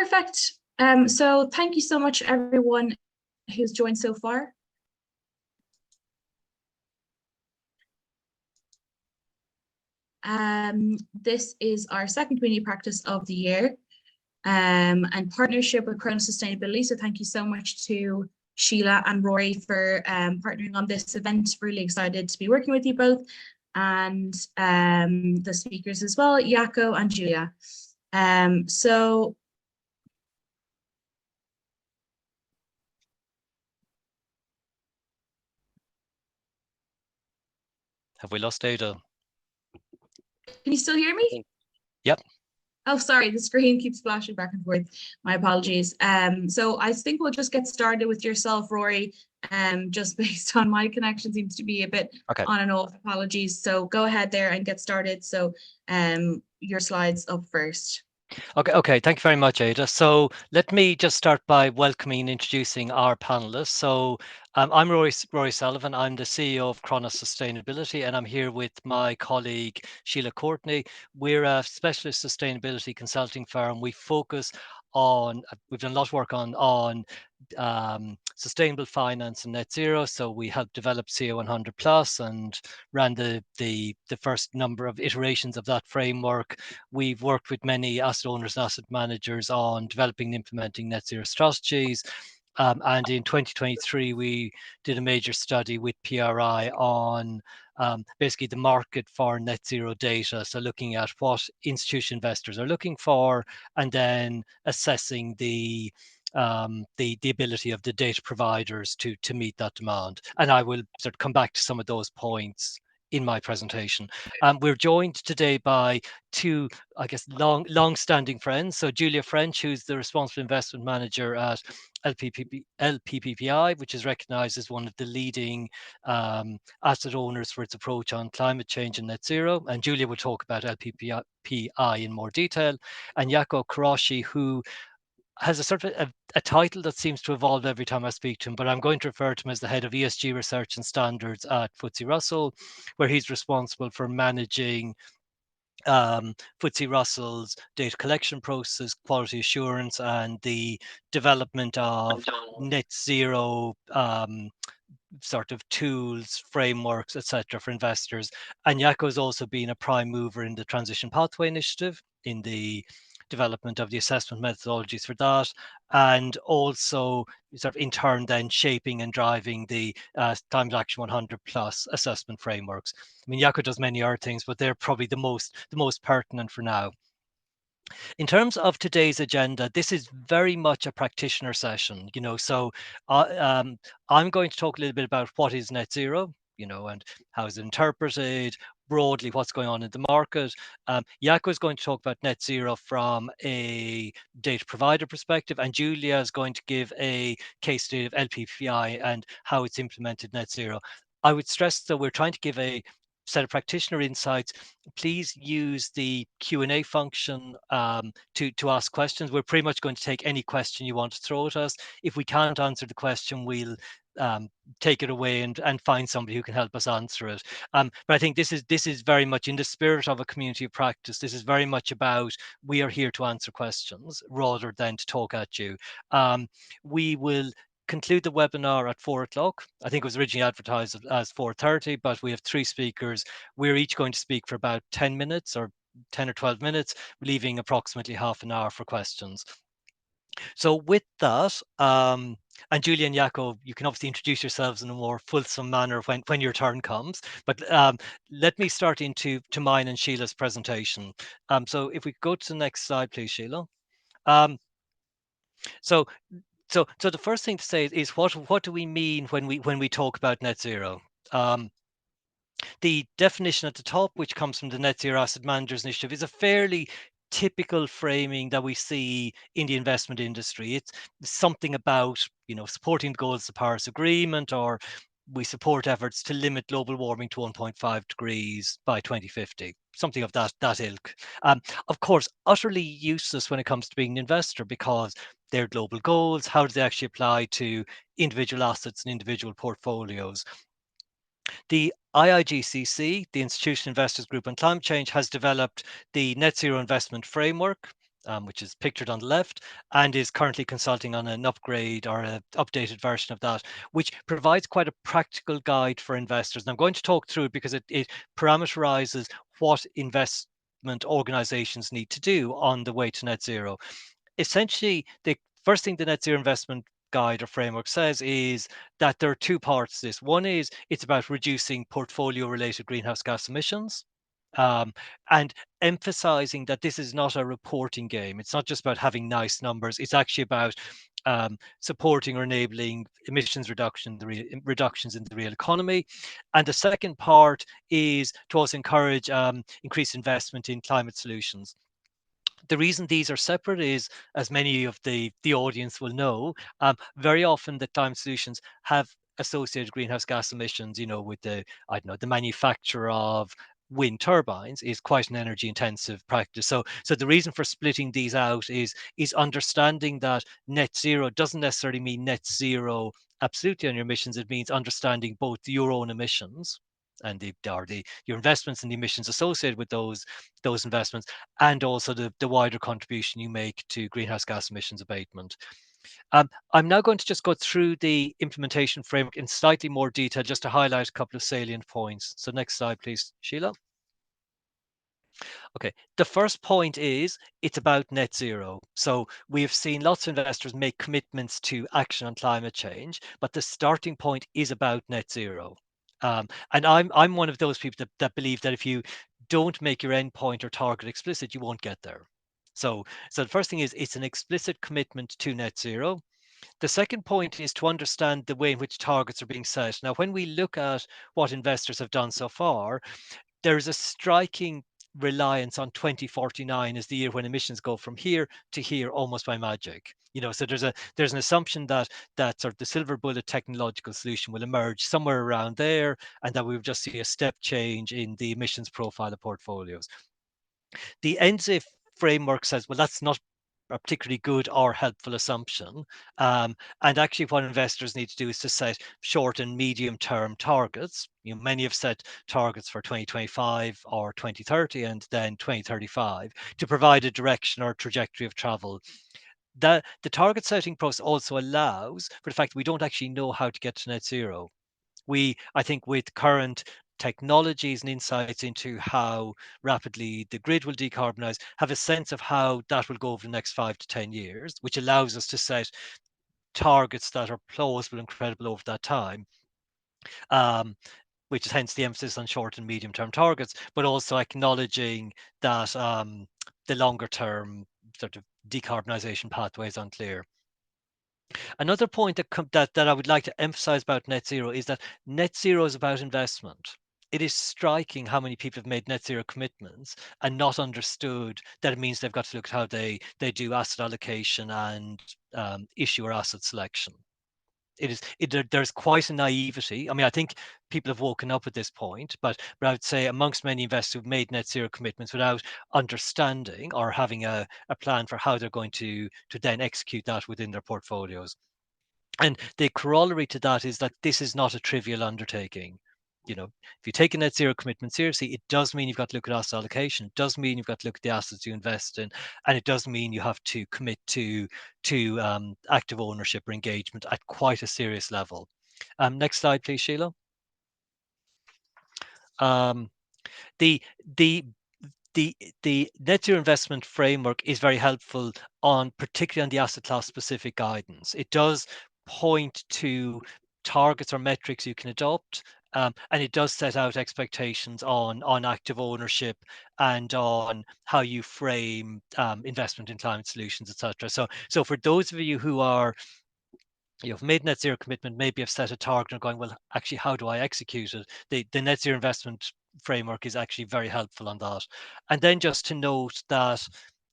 Perfect. So thank you so much, everyone who's joined so far. This is our second community practice of the year and partnership with Chronos Sustainability. So thank you so much to Sheila and Rory for partnering on this event. Really excited to be working with you both, and the speakers as well, Jaco and Julia. So have we lost Ada? Can you still hear me? Yep. Oh, sorry, the screen keeps flashing back and forth. My apologies. So I think we'll just get started with yourself, Rory, just based on my connection seems to be a bit on and off. Apologies. So go ahead there and get started. So your slides up first. Okay. Thank you very much, Ada. So let me just start by welcoming and introducing our panelists. So I'm Rory Sullivan. I'm the CEO of Chronos Sustainability, and I'm here with my colleague Sheila Courtney. We're a specialist sustainability consulting firm. We focus on, we've done a lot of work on sustainable finance and net zero. So we helped develop CO100 Plus and ran the first number of iterations of that framework. We've worked with many asset owners and asset managers on developing and implementing net zero strategies. And in 2023, we did a major study with PRI on basically the market for net zero data. So looking at what institutional investors are looking for, and then assessing the ability of the data providers to meet that demand. And I will sort of come back to some of those points in my presentation. We're joined today by two, I guess, long-standing friends. So Julia French, who's the responsible investment manager at LPPPI, which is recognized as one of the leading asset owners for its approach on climate change and net zero. And Julia will talk about LPPI in more detail. And Jaco Kuroshi, who has a sort of a title that seems to evolve every time I speak to him, but I'm going to refer to him as the head of ESG research and standards at FTSE Russell, where he's responsible for managing FTSE Russell's data collection process, quality assurance, and the development of net zero sort of tools, frameworks, etc. for investors. And Jaco has also been a prime mover in the Transition Pathway Initiative, in the development of the assessment methodologies for that, and also sort of in turn then shaping and driving the Climate Action 100 Plus assessment frameworks. I mean, Jaco does many other things, but they're probably the most pertinent for now. In terms of today's agenda, this is very much a practitioner session, so I'm going to talk a little bit about what is net zero, and how is it interpreted, broadly what's going on in the market. Jaco is going to talk about net zero from a data provider perspective, and Julia is going to give a case study of LPPI and how it's implemented net zero. I would stress that we're trying to give a set of practitioner insights. Please use the Q&A function to ask questions. We're pretty much going to take any question you want to throw at us. If we can't answer the question, we'll take it away and find somebody who can help us answer it. But I think this is very much in the spirit of a community of practice. This is very much about, we are here to answer questions rather than to talk at you. We will conclude the webinar at 4 o'clock. I think it was originally advertised as 4:30, but we have 3 speakers. We're each going to speak for about 10 minutes or 10 or 12 minutes, leaving approximately half an hour for questions. So with that, and Julia and Jaco, you can obviously introduce yourselves in a more fulsome manner when your turn comes. But let me start into mine and Sheila's presentation. So if we go to the next slide, please, Sheila. So the first thing to say is what do we mean when we talk about net zero? The definition at the top, which comes from the Net Zero Asset Managers Initiative, is a fairly typical framing that we see in the investment industry. It's something about supporting the goals of the Paris Agreement, or we support efforts to limit global warming to 1.5 degrees by 2050, something of that ilk. Of course, utterly useless when it comes to being an investor, because they're global goals. How do they actually apply to individual assets and individual portfolios? The IIGCC, the Institutional Investors Group on Climate Change, has developed the Net Zero Investment Framework. which is pictured on the left, and is currently consulting on an upgrade or an updated version of that, which provides quite a practical guide for investors. And I'm going to talk through it because it parameterizes what investment organizations need to do on the way to net zero. Essentially, the first thing the net zero investment guide or framework says is that there are two parts to this. One is it's about reducing portfolio related greenhouse gas emissions. Um, and emphasizing that this is not a reporting game. It's not just about having nice numbers. It's actually about supporting or enabling emissions reductions in the real economy. And the second part is to also encourage increased investment in climate solutions. The reason these are separate is, as many of the audience will know, very often the climate solutions have associated greenhouse gas emissions. With the manufacture of wind turbines is quite an energy intensive practice. So the reason for splitting these out is understanding that net zero doesn't necessarily mean net zero absolutely on your emissions. It means understanding both your own emissions and your investments and the emissions associated with those investments, and also the wider contribution you make to greenhouse gas emissions abatement. I'm now going to just go through the implementation framework in slightly more detail, just to highlight a couple of salient points. So next slide, please, Sheila. Okay, the first point is it's about net zero. So we have seen lots of investors make commitments to action on climate change, but the starting point is about net zero. And I'm one of those people that believe that if you don't make your endpoint or target explicit, you won't get there. So the first thing is it's an explicit commitment to net zero. The second point is to understand the way in which targets are being set. Now, when we look at what investors have done so far, there's a striking reliance on 2049 as the year when emissions go from here to here almost by magic. So there's an assumption that sort of the silver bullet technological solution will emerge somewhere around there, and that we will just see a step change in the emissions profile of portfolios. The NZIF framework says, well, that's not a particularly good or helpful assumption. And actually what investors need to do is to set short and medium term targets. Many have set targets for 2025 or 2030 and then 2035 to provide a direction or trajectory of travel. The target setting process also allows for the fact that we don't actually know how to get to net zero. I think with current technologies and insights into how rapidly the grid will decarbonize, have a sense of how that will go over the next 5 to 10 years, which allows us to set targets that are plausible and credible over that time. Which is hence the emphasis on short and medium term targets, but also acknowledging that the longer term sort of decarbonization pathway is unclear. Another point that I would like to emphasize about net zero is that net zero is about investment. It is striking how many people have made net zero commitments and not understood that it means they've got to look at how they do asset allocation and issuer asset selection. There's quite a naivety. I mean, I think people have woken up at this point, but I would say amongst many investors who've made net zero commitments without understanding or having a plan for how they're going to then execute that within their portfolios. And the corollary to that is that this is not a trivial undertaking. If you take a net zero commitment seriously, it does mean you've got to look at asset allocation. It does mean you've got to look at the assets you invest in, and it does mean you have to commit to active ownership or engagement at quite a serious level. Next slide, please, Sheila. Um, the the the net zero investment framework is very helpful particularly on the asset class specific guidance. It does point to targets or metrics you can adopt, and it does set out expectations on active ownership and on how you frame investment in climate solutions, etc. So for those of you who are you've made net zero commitment, maybe have set a target and going, well, actually, how do I execute it? The net zero investment framework is actually very helpful on that. And then just to note that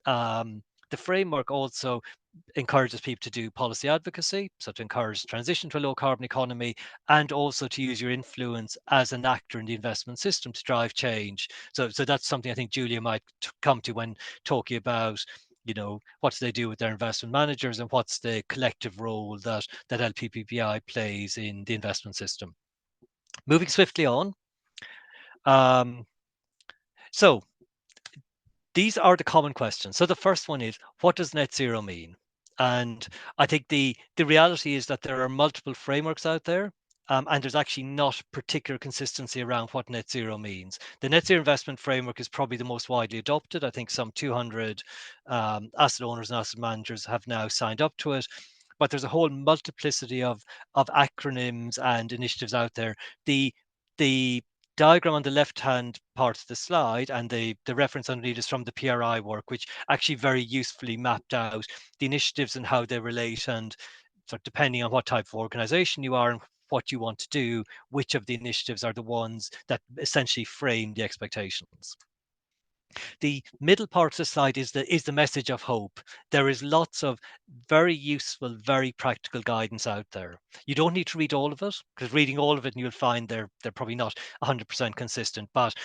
the framework also encourages people to do policy advocacy, so to encourage transition to a low carbon economy, and also to use your influence as an actor in the investment system to drive change. So that's something I think Julia might come to when talking about what do they do with their investment managers and what's the collective role that LPPPI plays in the investment system. Moving swiftly on. So these are the common questions. So the first one is, what does net zero mean? And I think the reality is that there are multiple frameworks out there. And there's actually not particular consistency around what net zero means. The net zero investment framework is probably the most widely adopted. I think some 200 asset owners and asset managers have now signed up to it. But there's a whole multiplicity of acronyms and initiatives out there. The diagram on the left hand part of the slide and the reference underneath is from the PRI work, which actually very usefully mapped out the initiatives and how they relate, and so depending on what type of organization you are and what you want to do, which of the initiatives are the ones that essentially frame the expectations. The middle part of the slide is the message of hope. There is lots of very useful, very practical guidance out there. You don't need to read all of it, because reading all of it, and you'll find they're probably not 100% consistent. But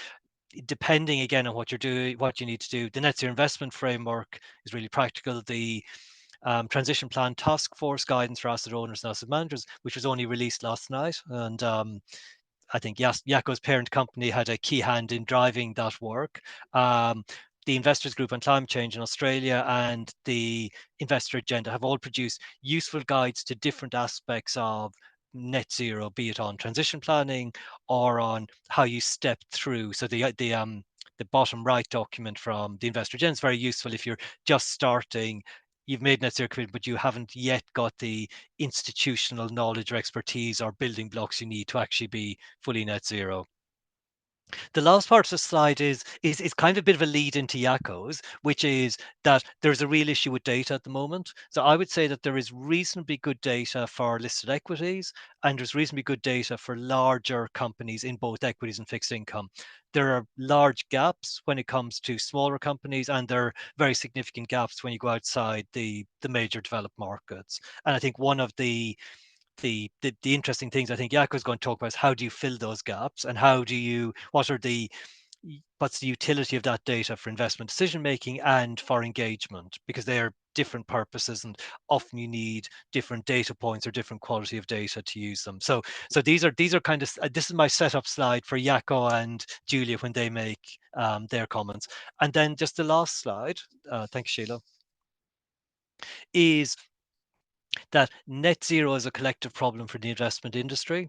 depending again on what you're doing, what you need to do, the net zero investment framework is really practical. The transition plan task force guidance for asset owners and asset managers, which was only released last night, and I think Jaco's parent company had a key hand in driving that work. The Investors Group on Climate Change in Australia and the Investor Agenda have all produced useful guides to different aspects of net zero, be it on transition planning or on how you step through. So the bottom right document from the Investor Agenda is very useful if you're just starting. You've made net zero commitment, but you haven't yet got the institutional knowledge or expertise or building blocks you need to actually be fully net zero. The last part of the slide is kind of a bit of a lead into Jaco's, which is that there's a real issue with data at the moment. So I would say that there is reasonably good data for listed equities, and there's reasonably good data for larger companies in both equities and fixed income. There are large gaps when it comes to smaller companies, and there are very significant gaps when you go outside the major developed markets. And I think one of the interesting things I think Jaco is going to talk about is how do you fill those gaps, and what's the utility of that data for investment decision making and for engagement, because they are different purposes and often you need different data points or different quality of data to use them. So these are kind of, this is my setup slide for Jaco and Julia when they make their comments. And then just the last slide, thanks Sheila, is that net zero is a collective problem for the investment industry.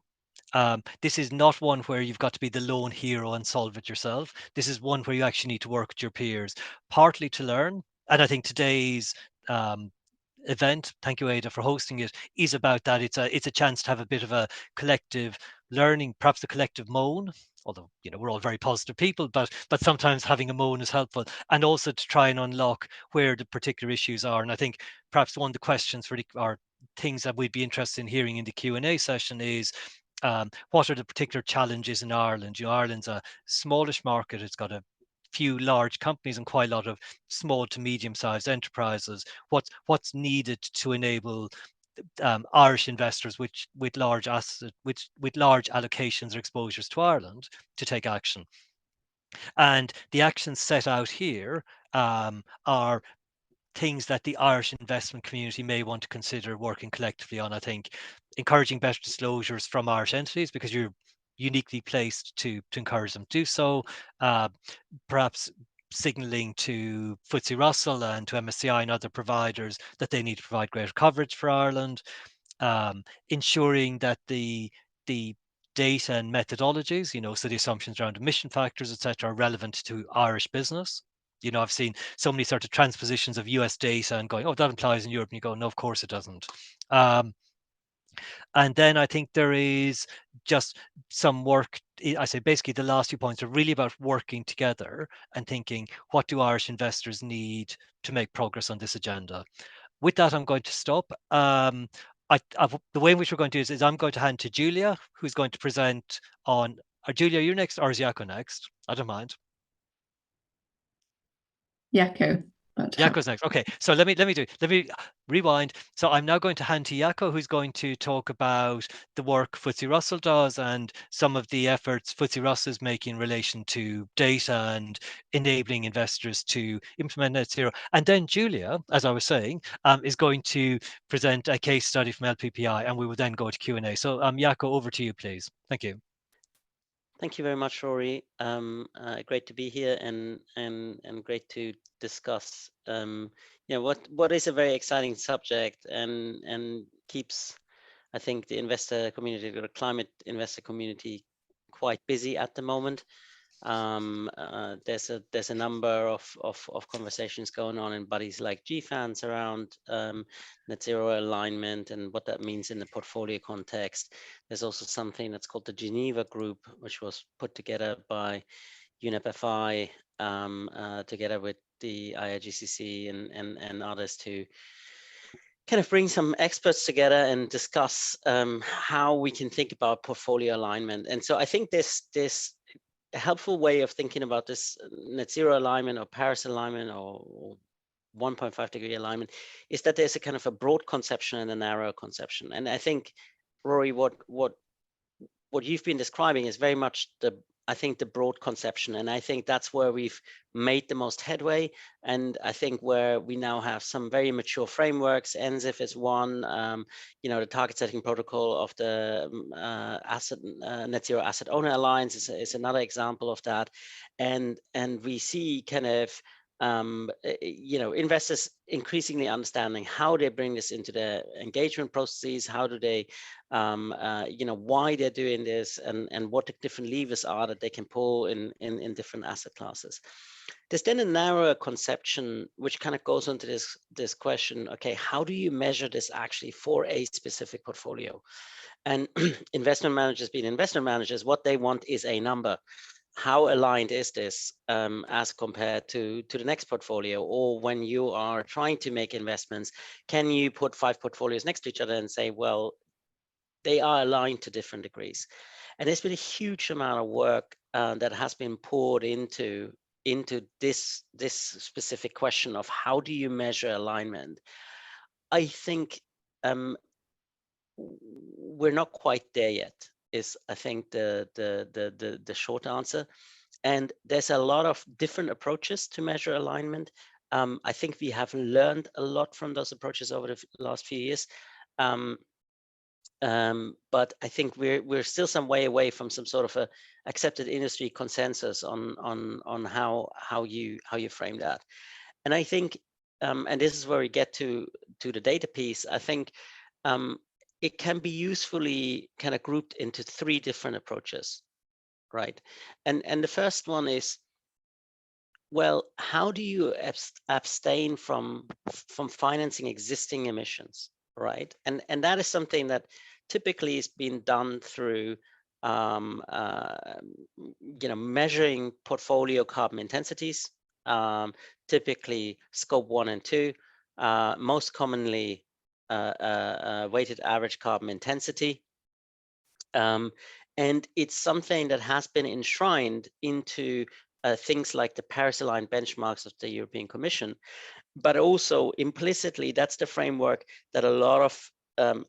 This is not one where you've got to be the lone hero and solve it yourself. This is one where you actually need to work with your peers, partly to learn. And I think today's event, thank you Ada for hosting it, is about that. It's a chance to have a bit of a collective learning, perhaps a collective moan, although we're all very positive people, but sometimes having a moan is helpful, and also to try and unlock where the particular issues are. And I think perhaps one of the questions or things that we'd be interested in hearing in the Q&A session is what are the particular challenges in Ireland? Ireland's a smallish market. It's got a few large companies and quite a lot of small to medium-sized enterprises. What's needed to enable Irish investors with large allocations or exposures to Ireland to take action? And the actions set out here are things that the Irish investment community may want to consider working collectively on. I think encouraging better disclosures from Irish entities, because you're uniquely placed to encourage them to do so. Perhaps signaling to FTSE Russell and to MSCI and other providers that they need to provide greater coverage for Ireland. Ensuring that the data and methodologies, so the assumptions around emission factors, etc., are relevant to Irish business. I've seen so many sort of transpositions of US data and going, oh, that applies in Europe. And you go, no, of course it doesn't. And then I think there is just some work. I say basically the last 2 points are really about working together and thinking, what do Irish investors need to make progress on this agenda? With that, I'm going to stop. The way in which we're going to do this is I'm going to hand to Julia, who's going to present on. Julia, you're next, or is Jaco next? I don't mind. Jaco. Jaco's next. Okay, so let me rewind. So I'm now going to hand to Jaco, who's going to talk about the work FTSE Russell does and some of the efforts FTSE Russell is making in relation to data and enabling investors to implement net zero. And then Julia, as I was saying, is going to present a case study from LPPI, and we will then go to Q&A. So Jaco, over to you, please. Thank you. Thank you very much, Rory. Great to be here and great to discuss what is a very exciting subject and keeps, I think, the investor community, the climate investor community, quite busy at the moment. There's a number of conversations going on in bodies like GFANZ around net zero alignment and what that means in the portfolio context. There's also something that's called the Geneva Group, which was put together by UNEP FI together with the IIGCC and others to kind of bring some experts together and discuss how we can think about portfolio alignment. And so I think this a helpful way of thinking about this net zero alignment or Paris alignment or 1.5 degree alignment is that there's a kind of a broad conception and a narrow conception. And I think, Rory, what you've been describing is very much I think the broad conception, and I think that's where we've made the most headway. And I think where we now have some very mature frameworks. NZIF is one, the target setting protocol of the Net Zero Asset Owner Alliance is another example of that. And we see kind of investors increasingly understanding how they bring this into their engagement processes, how do they, why they're doing this, and what the different levers are that they can pull in different asset classes. There's then a narrower conception which kind of goes into this question, okay, how do you measure this actually for a specific portfolio? And investment managers being investment managers, what they want is a number. How aligned is this as compared to the next portfolio? Or when you are trying to make investments, can you put 5 portfolios next to each other and say, well, they are aligned to different degrees? And there's been a huge amount of work that has been poured into this specific question of how do you measure alignment? I think we're not quite there yet, is I think the short answer. And there's a lot of different approaches to measure alignment. I think we have learned a lot from those approaches over the last few years. But I think we're still some way away from some sort of a accepted industry consensus on how you frame that. And I think, and this is where we get to the data piece, I think it can be usefully kind of grouped into 3 different approaches, right? And the first one is, well, how do you abstain from financing existing emissions, right? And that is something that typically is being done through measuring portfolio carbon intensities, typically scope 1 and 2, most commonly weighted average carbon intensity. And it's something that has been enshrined into things like the Paris-aligned benchmarks of the European Commission, but also implicitly, that's the framework that a lot of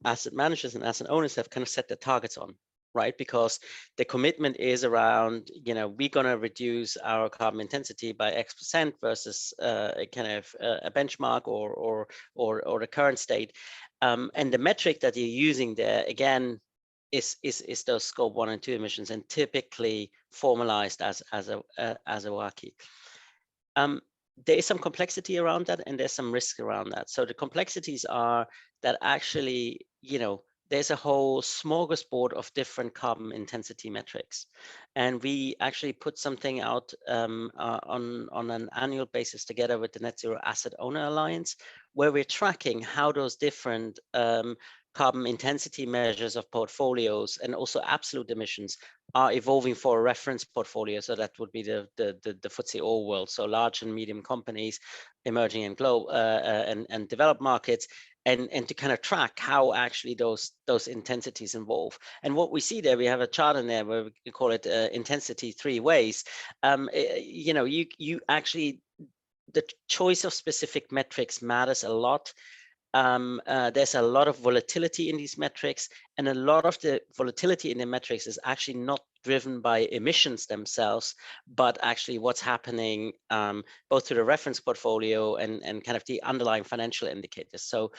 asset managers and asset owners have kind of set their targets on, right? Because the commitment is around, we're going to reduce our carbon intensity by X% versus a kind of a benchmark or the current state. And the metric that you're using there, again, is those scope 1 and 2 emissions, and typically formalized as a WACC. There is some complexity around that, and there's some risk around that. So the complexities are that actually, there's a whole smorgasbord of different carbon intensity metrics. And we actually put something out on an annual basis together with the Net Zero Asset Owner Alliance, where we're tracking how those different carbon intensity measures of portfolios and also absolute emissions are evolving for a reference portfolio. So that would be the FTSE All World, so large and medium companies, emerging and global and developed markets, and to kind of track how actually those intensities evolve. And what we see there, we have a chart in there where we call it intensity 3 ways. You actually, the choice of specific metrics matters a lot. There's a lot of volatility in these metrics, and a lot of the volatility in the metrics is actually not driven by emissions themselves, but actually what's happening both to the reference portfolio and kind of the underlying financial indicators. So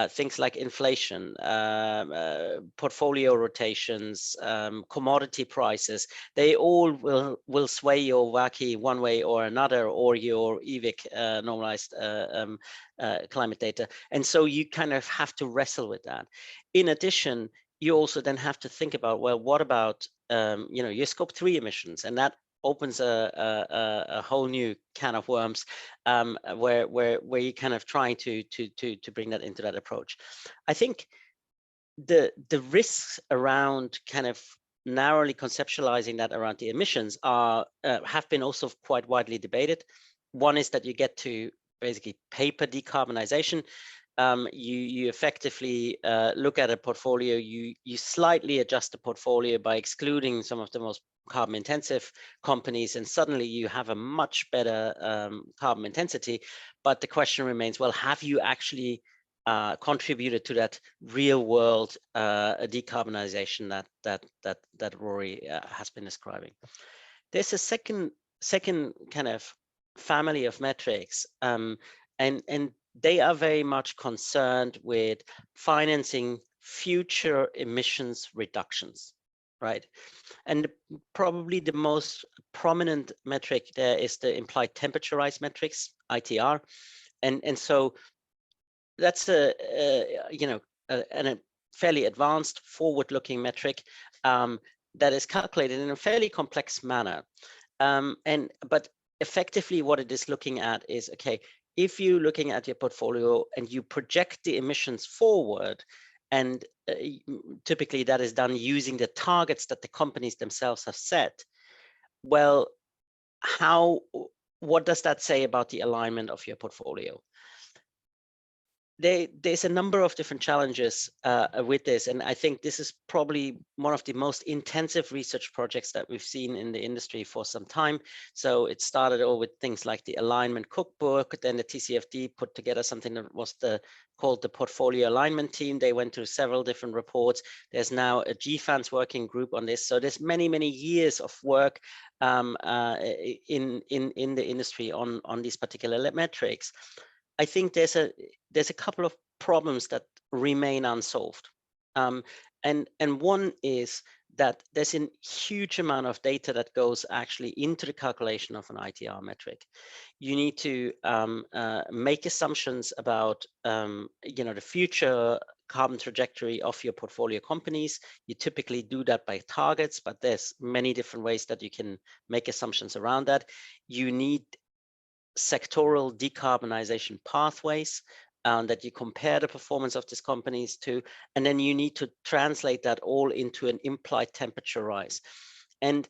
things like inflation, portfolio rotations, commodity prices, they all will sway your WACC one way or another, or your EVIC normalized climate data. And so you kind of have to wrestle with that. In addition, you also then have to think about, well, what about your scope 3 emissions? And that opens a whole new can of worms, where you're kind of trying to bring that into that approach. I think the risks around kind of narrowly conceptualizing that around the emissions are have been also quite widely debated. One is that you get to basically paper decarbonization. You effectively look at a portfolio, you slightly adjust the portfolio by excluding some of the most carbon intensive companies, and suddenly you have a much better carbon intensity. But the question remains, well, have you actually contributed to that real world decarbonization that Rory has been describing? There's a second kind of family of metrics, and they are very much concerned with financing future emissions reductions, right? And probably the most prominent metric there is the implied temperature rise metrics, ITR. And so that's a fairly advanced forward-looking metric that is calculated in a fairly complex manner. But effectively what it is looking at is, okay, if you're looking at your portfolio and you project the emissions forward, and typically that is done using the targets that the companies themselves have set, well, what does that say about the alignment of your portfolio? There's a number of different challenges with this, and I think this is probably one of the most intensive research projects that we've seen in the industry for some time. So it started all with things like the alignment cookbook, then the TCFD put together something that was called the portfolio alignment team. They went through several different reports. There's now a GFANS working group on this. So there's many years of work in the industry on these particular metrics. I think there's a couple of problems that remain unsolved, and one is that there's a huge amount of data that goes actually into the calculation of an ITR metric. You need to make assumptions about the future carbon trajectory of your portfolio companies. You typically do that by targets, but there's many different ways that you can make assumptions around that. You need sectoral decarbonization pathways that you compare the performance of these companies to, and then you need to translate that all into an implied temperature rise. And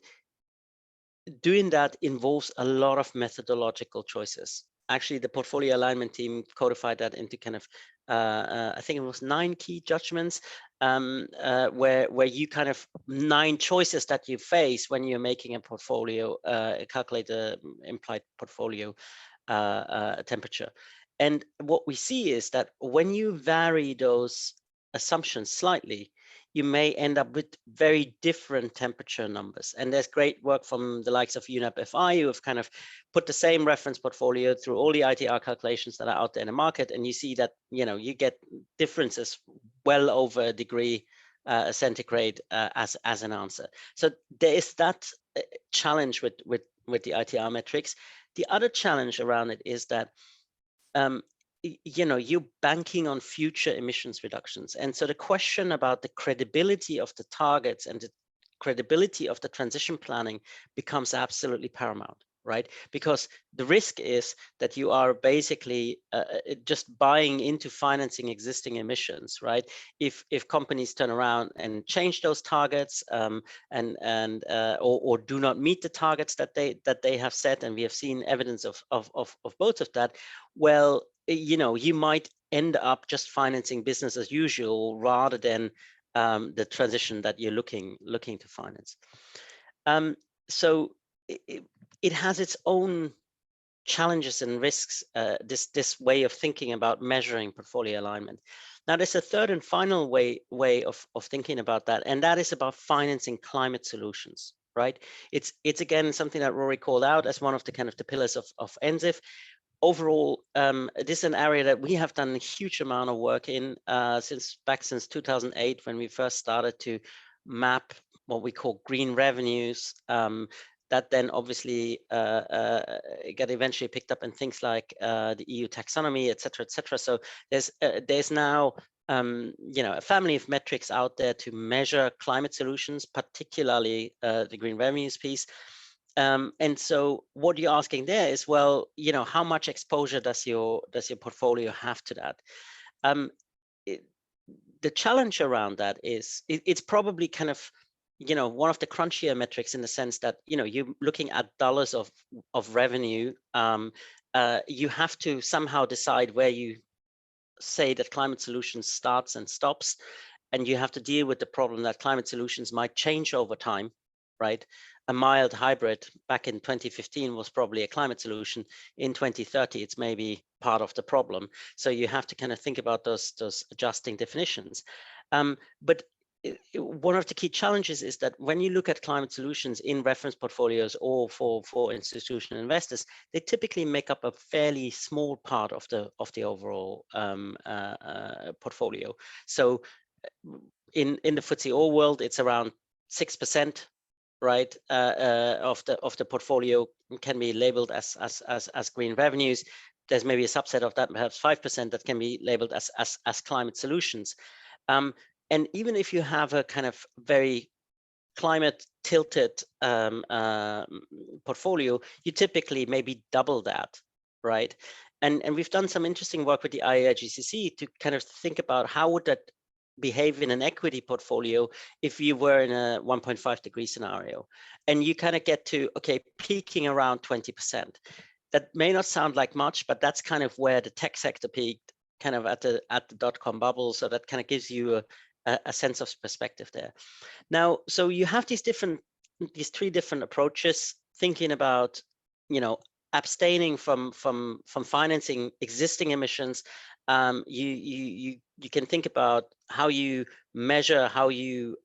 doing that involves a lot of methodological choices. Actually, the portfolio alignment team codified that into kind of, I think it was 9 key judgments, where you kind of 9 choices that you face when you're making a portfolio, calculate the implied portfolio temperature. And what we see is that when you vary those assumptions slightly, you may end up with very different temperature numbers. And there's great work from the likes of UNEP FI, who have kind of put the same reference portfolio through all the ITR calculations that are out there in the market. And you see that, you get differences well over a degree centigrade as an answer. So there is that challenge with the ITR metrics. The other challenge around it is that you're banking on future emissions reductions. And so the question about the credibility of the targets and the credibility of the transition planning becomes absolutely paramount, right? Because the risk is that you are basically just buying into financing existing emissions, right? If companies turn around and change those targets or do not meet the targets that they have set, and we have seen evidence of both of that, well, you might end up just financing business as usual rather than the transition that you're looking to finance. So it has its own challenges and risks, this way of thinking about measuring portfolio alignment. Now, there's a third and final way of thinking about that, and that is about financing climate solutions, right? It's again something that Rory called out as one of the kind of the pillars of NZIF. Overall, this is an area that we have done a huge amount of work in since 2008, when we first started to map what we call green revenues. That then obviously got eventually picked up in things like the EU taxonomy, et cetera, So there's now a family of metrics out there to measure climate solutions, particularly the green revenues piece. And so what you're asking there is, well, how much exposure does your portfolio have to that? The challenge around that is it's probably kind of one of the crunchier metrics, in the sense that you're looking at dollars of revenue. You have to somehow decide where you say that climate solutions starts and stops, and you have to deal with the problem that climate solutions might change over time, right? A mild hybrid back in 2015 was probably a climate solution. In 2030, it's maybe part of the problem. So you have to kind of think about those adjusting definitions. But one of the key challenges is that when you look at climate solutions in reference portfolios or for institutional investors, they typically make up a fairly small part of the overall portfolio. So in the FTSE All world, it's around 6%, right, of the portfolio can be labeled as green revenues. There's maybe a subset of that, perhaps 5%, that can be labeled as climate solutions. And even if you have a kind of very climate tilted portfolio, you typically maybe double that, right? And we've done some interesting work with the IAGCC to kind of think about how would that behave in an equity portfolio if you were in a 1.5 degree scenario. And you kind of get to, okay, peaking around 20%. That may not sound like much, but that's kind of where the tech sector peaked, kind of at the dot-com bubble. So that kind of gives you a sense of perspective there. Now, so you have these three different approaches, thinking about, abstaining from financing existing emissions. You can think about how you measure, how you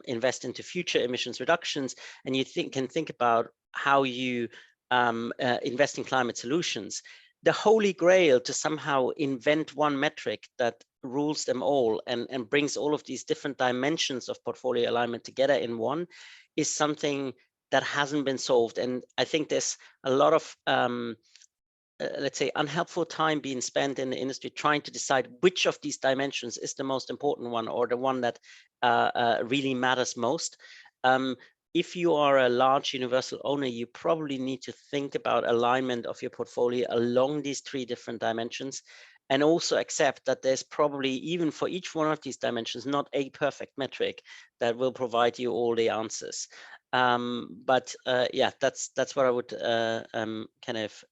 invest into future emissions reductions, and you can think about how you invest in climate solutions. The holy grail to somehow invent one metric that rules them all and brings all of these different dimensions of portfolio alignment together in one is something that hasn't been solved. And I think there's a lot of let's say unhelpful time being spent in the industry trying to decide which of these dimensions is the most important one, or the one that really matters most. If you are a large universal owner, you probably need to think about alignment of your portfolio along these three different dimensions, and also accept that there's probably, even for each one of these dimensions, not a perfect metric that will provide you all the answers. But yeah, that's what I would kind of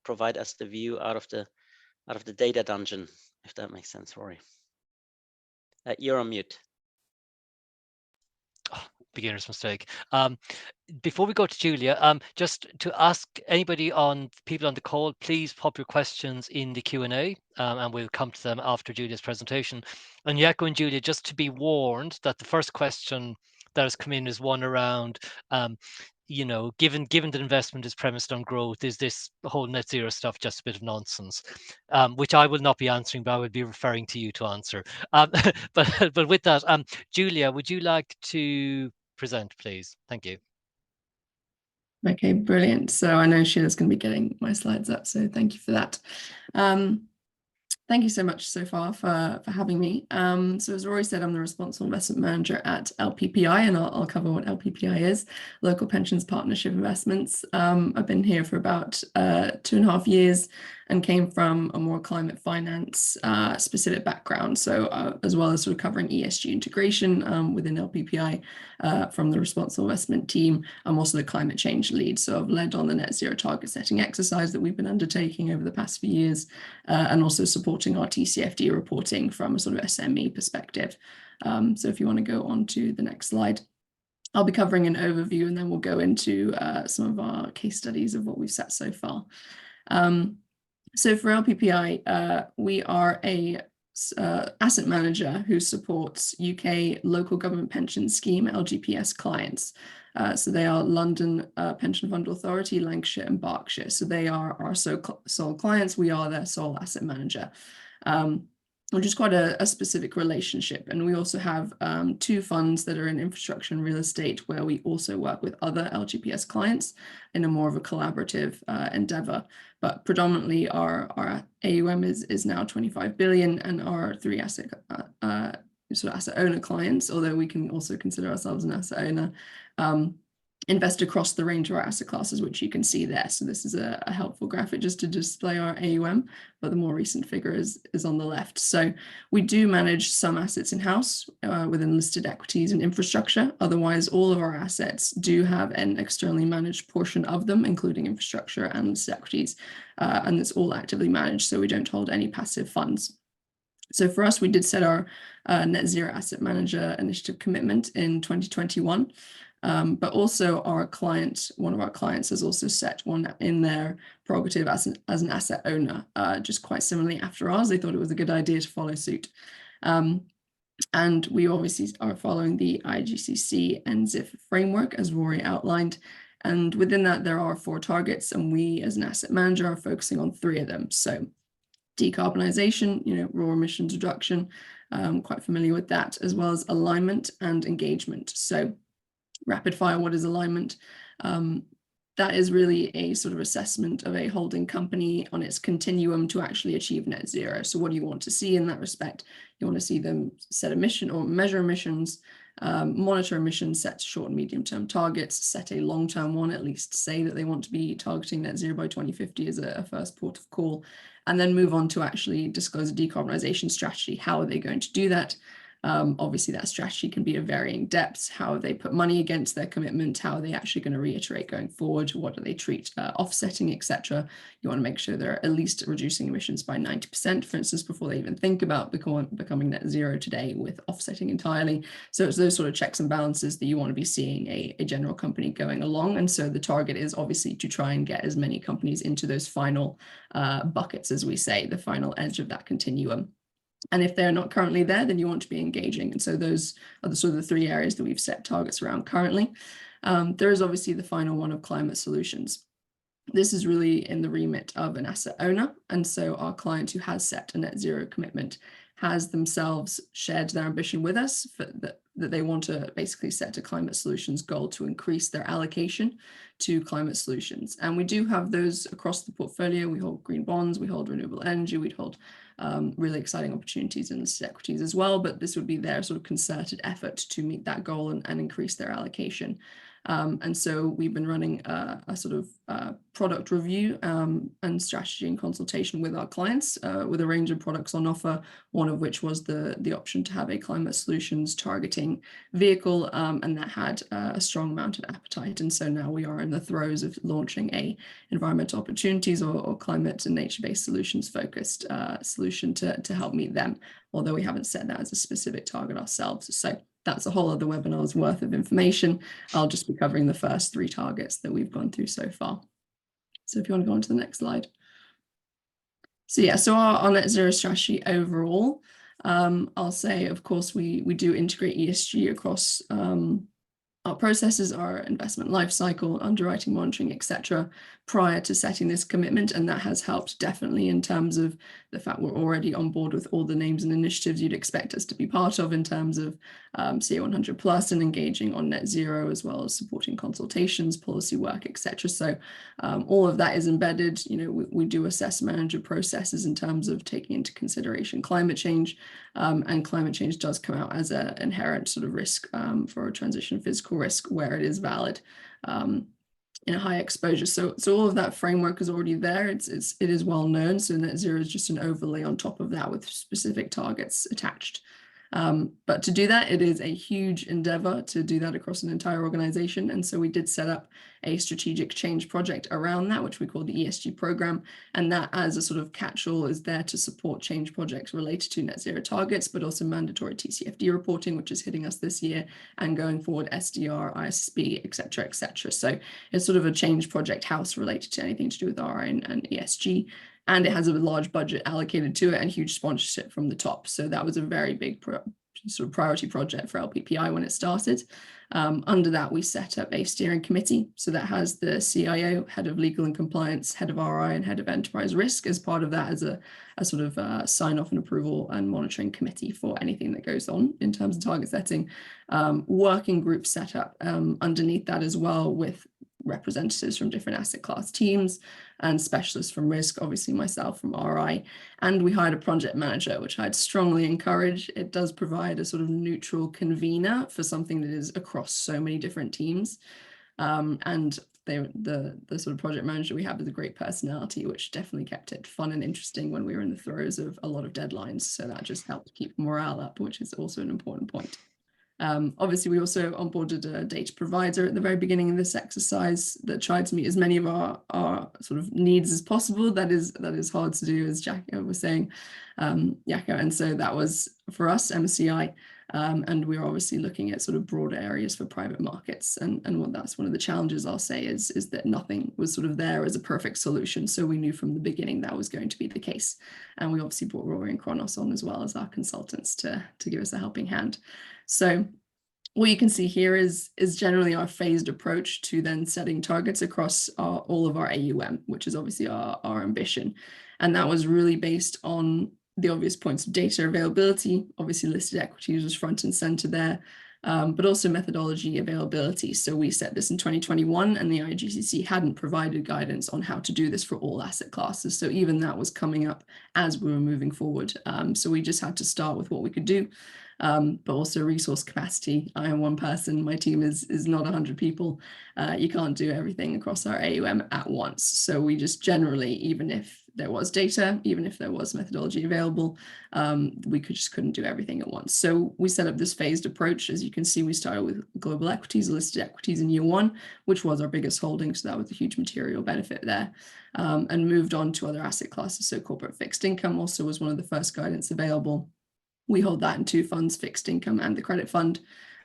provide as the view out of the data dungeon, if that makes sense, Rory. You're on mute. Beginner's mistake. Before we go to Julia, just to ask people on the call, please pop your questions in the Q&A, and we'll come to them after Julia's presentation. And Jaco and Julia, just to be warned that the first question that has come in is one around, given that investment is premised on growth, is this whole net zero stuff just a bit of nonsense? Which I will not be answering, but I will be referring to you to answer. But with that, Julia, would you like to present, please? Thank you. Okay, brilliant. So I know Sheila's going to be getting my slides up, so thank you for that. Thank you so much so far for having me. So as Rory said, I'm the Responsible Investment Manager at LPPI, and I'll cover what LPPI is, Local Pensions Partnership Investments. I've been here for about 2.5 years and came from a more climate finance specific background. So as well as sort of covering ESG integration within LPPI from the Responsible Investment team, I'm also the climate change lead. So I've led on the net zero target setting exercise that we've been undertaking over the past few years, and also supporting our TCFD reporting from a sort of SME perspective. So if you want to go on to the next slide, I'll be covering an overview, and then we'll go into some of our case studies of what we've set so far. So for LPPI, we are a asset manager who supports UK local government pension scheme LGPS clients. So they are London Pension Fund Authority, Lancashire and Berkshire. So they are our sole clients. We are their sole asset manager, which is quite a specific relationship. And we also have 2 funds that are in infrastructure and real estate, where we also work with other LGPS clients in a more of a collaborative endeavor. But predominantly our AUM is now 25 billion, and our 3 asset owner clients, although we can also consider ourselves an asset owner, invest across the range of our asset classes, which you can see there. So this is a helpful graphic just to display our AUM, but the more recent figure is on the left. So we do manage some assets in-house within listed equities and infrastructure. Otherwise, all of our assets do have an externally managed portion of them, including infrastructure and listed equities, and it's all actively managed, so we don't hold any passive funds. So for us, we did set our net zero asset manager initiative commitment in 2021. But also one of our clients has also set one in their prerogative as an asset owner, just quite similarly after ours. They thought it was a good idea to follow suit. And we obviously are following the IGCC and ZIF framework, as Rory outlined. And within that, there are 4 targets, and we as an asset manager are focusing on 3 of them. So decarbonisation, raw emissions reduction, quite familiar with that, as well as alignment and engagement. So rapid fire, what is alignment? That is really a sort of assessment of a holding company on its continuum to actually achieve net zero. So what do you want to see in that respect? You want to see them set emission or measure emissions, monitor emissions, set short and medium term targets, set a long-term one, at least say that they want to be targeting net zero by 2050 as a first port of call, and then move on to actually disclose a decarbonisation strategy. How are they going to do that? Obviously, that strategy can be of varying depths. How have they put money against their commitment? How are they actually going to reiterate going forward? What do they treat offsetting, etc.? You want to make sure they're at least reducing emissions by 90%, for instance, before they even think about becoming net zero today with offsetting entirely. So it's those sort of checks and balances that you want to be seeing a general company going along. And so the target is obviously to try and get as many companies into those final buckets, as we say, the final edge of that continuum. And if they're not currently there, then you want to be engaging. And so those are the sort of the 3 areas that we've set targets around currently. There is obviously the final one of climate solutions. This is really in the remit of an asset owner. And so our client who has set a net zero commitment has themselves shared their ambition with us that they want to basically set a climate solutions goal to increase their allocation to climate solutions. And we do have those across the portfolio. We hold green bonds, we hold renewable energy, we'd hold really exciting opportunities in listed equities as well, but this would be their sort of concerted effort to meet that goal and increase their allocation. And so we've been running a sort of product review and strategy and consultation with our clients with a range of products on offer, one of which was the option to have a climate solutions targeting vehicle, and that had a strong amount of appetite. And so now we are in the throes of launching a environmental opportunities or climate and nature-based solutions focused solution to help meet them, although we haven't set that as a specific target ourselves. So that's a whole other webinar's worth of information. I'll just be covering the first 3 targets that we've gone through so far. So if you want to go on to the next slide. So yeah, so our net zero strategy overall, I'll say, of course, we do integrate ESG across our processes, our investment life cycle, underwriting, monitoring, etc., prior to setting this commitment. And that has helped definitely in terms of the fact we're already on board with all the names and initiatives you'd expect us to be part of in terms of CA100 plus and engaging on net zero, as well as supporting consultations, policy work, etc. So all of that is embedded. We do assess manager processes in terms of taking into consideration climate change, and climate change does come out as an inherent sort of risk for a transition physical risk where it is valid in a high exposure. So all of that framework is already there. It is well known. So net zero is just an overlay on top of that with specific targets attached. But to do that, it is a huge endeavor to do that across an entire organization. And so we did set up a strategic change project around that, which we call the ESG program. And that, as a sort of catch-all, is there to support change projects related to net zero targets, but also mandatory TCFD reporting, which is hitting us this year, and going forward, SDR, ISSB, et cetera, et cetera. So it's sort of a change project house related to anything to do with RI and ESG. and it has a large budget allocated to it and huge sponsorship from the top. So that was a very big sort of priority project for LPPI when it started. Under that, we set up a steering committee. So that has the CIO, head of legal and compliance, head of RI, and head of enterprise risk as part of that, as a sort of sign off and approval and monitoring committee for anything that goes on in terms of target setting. Working group set up underneath that as well, with representatives from different asset class teams and specialists from risk, obviously myself from RI, and we hired a project manager, which I'd strongly encourage. It does provide a sort of neutral convener for something that is across so many different teams. And the sort of project manager we have is a great personality, which definitely kept it fun and interesting when we were in the throes of a lot of deadlines. So that just helped keep morale up, which is also an important point. Obviously, we also onboarded a data provider at the very beginning of this exercise that tried to meet as many of our sort of needs as possible. That is hard to do, as Jacko was saying, Jacko. And so that was for us, MSCI, and we're obviously looking at sort of broader areas for private markets. And what that's one of the challenges, I'll say, is that nothing was sort of there as a perfect solution. So we knew from the beginning that was going to be the case. And we obviously brought Rory and Chronos on as well as our consultants to give us a helping hand. So what you can see here is generally our phased approach to then setting targets across all of our AUM, which is obviously our ambition. And that was really based on the obvious points of data availability. Obviously listed equities was front and center there, but also methodology availability. So we set this in 2021 and the IGCC hadn't provided guidance on how to do this for all asset classes. So even that was coming up as we were moving forward. So we just had to start with what we could do. But also resource capacity. I am one person, my team is not 100 people. You can't do everything across our AUM at once. So we just generally, even if there was data, even if there was methodology available, we just couldn't do everything at once. So we set up this phased approach. As you can see, we started with global equities, listed equities in year one, which was our biggest holding. So that was a huge material benefit there, and moved on to other asset classes. So corporate fixed income also was one of the first guidance available. We hold that in two funds, fixed income and the credit fund.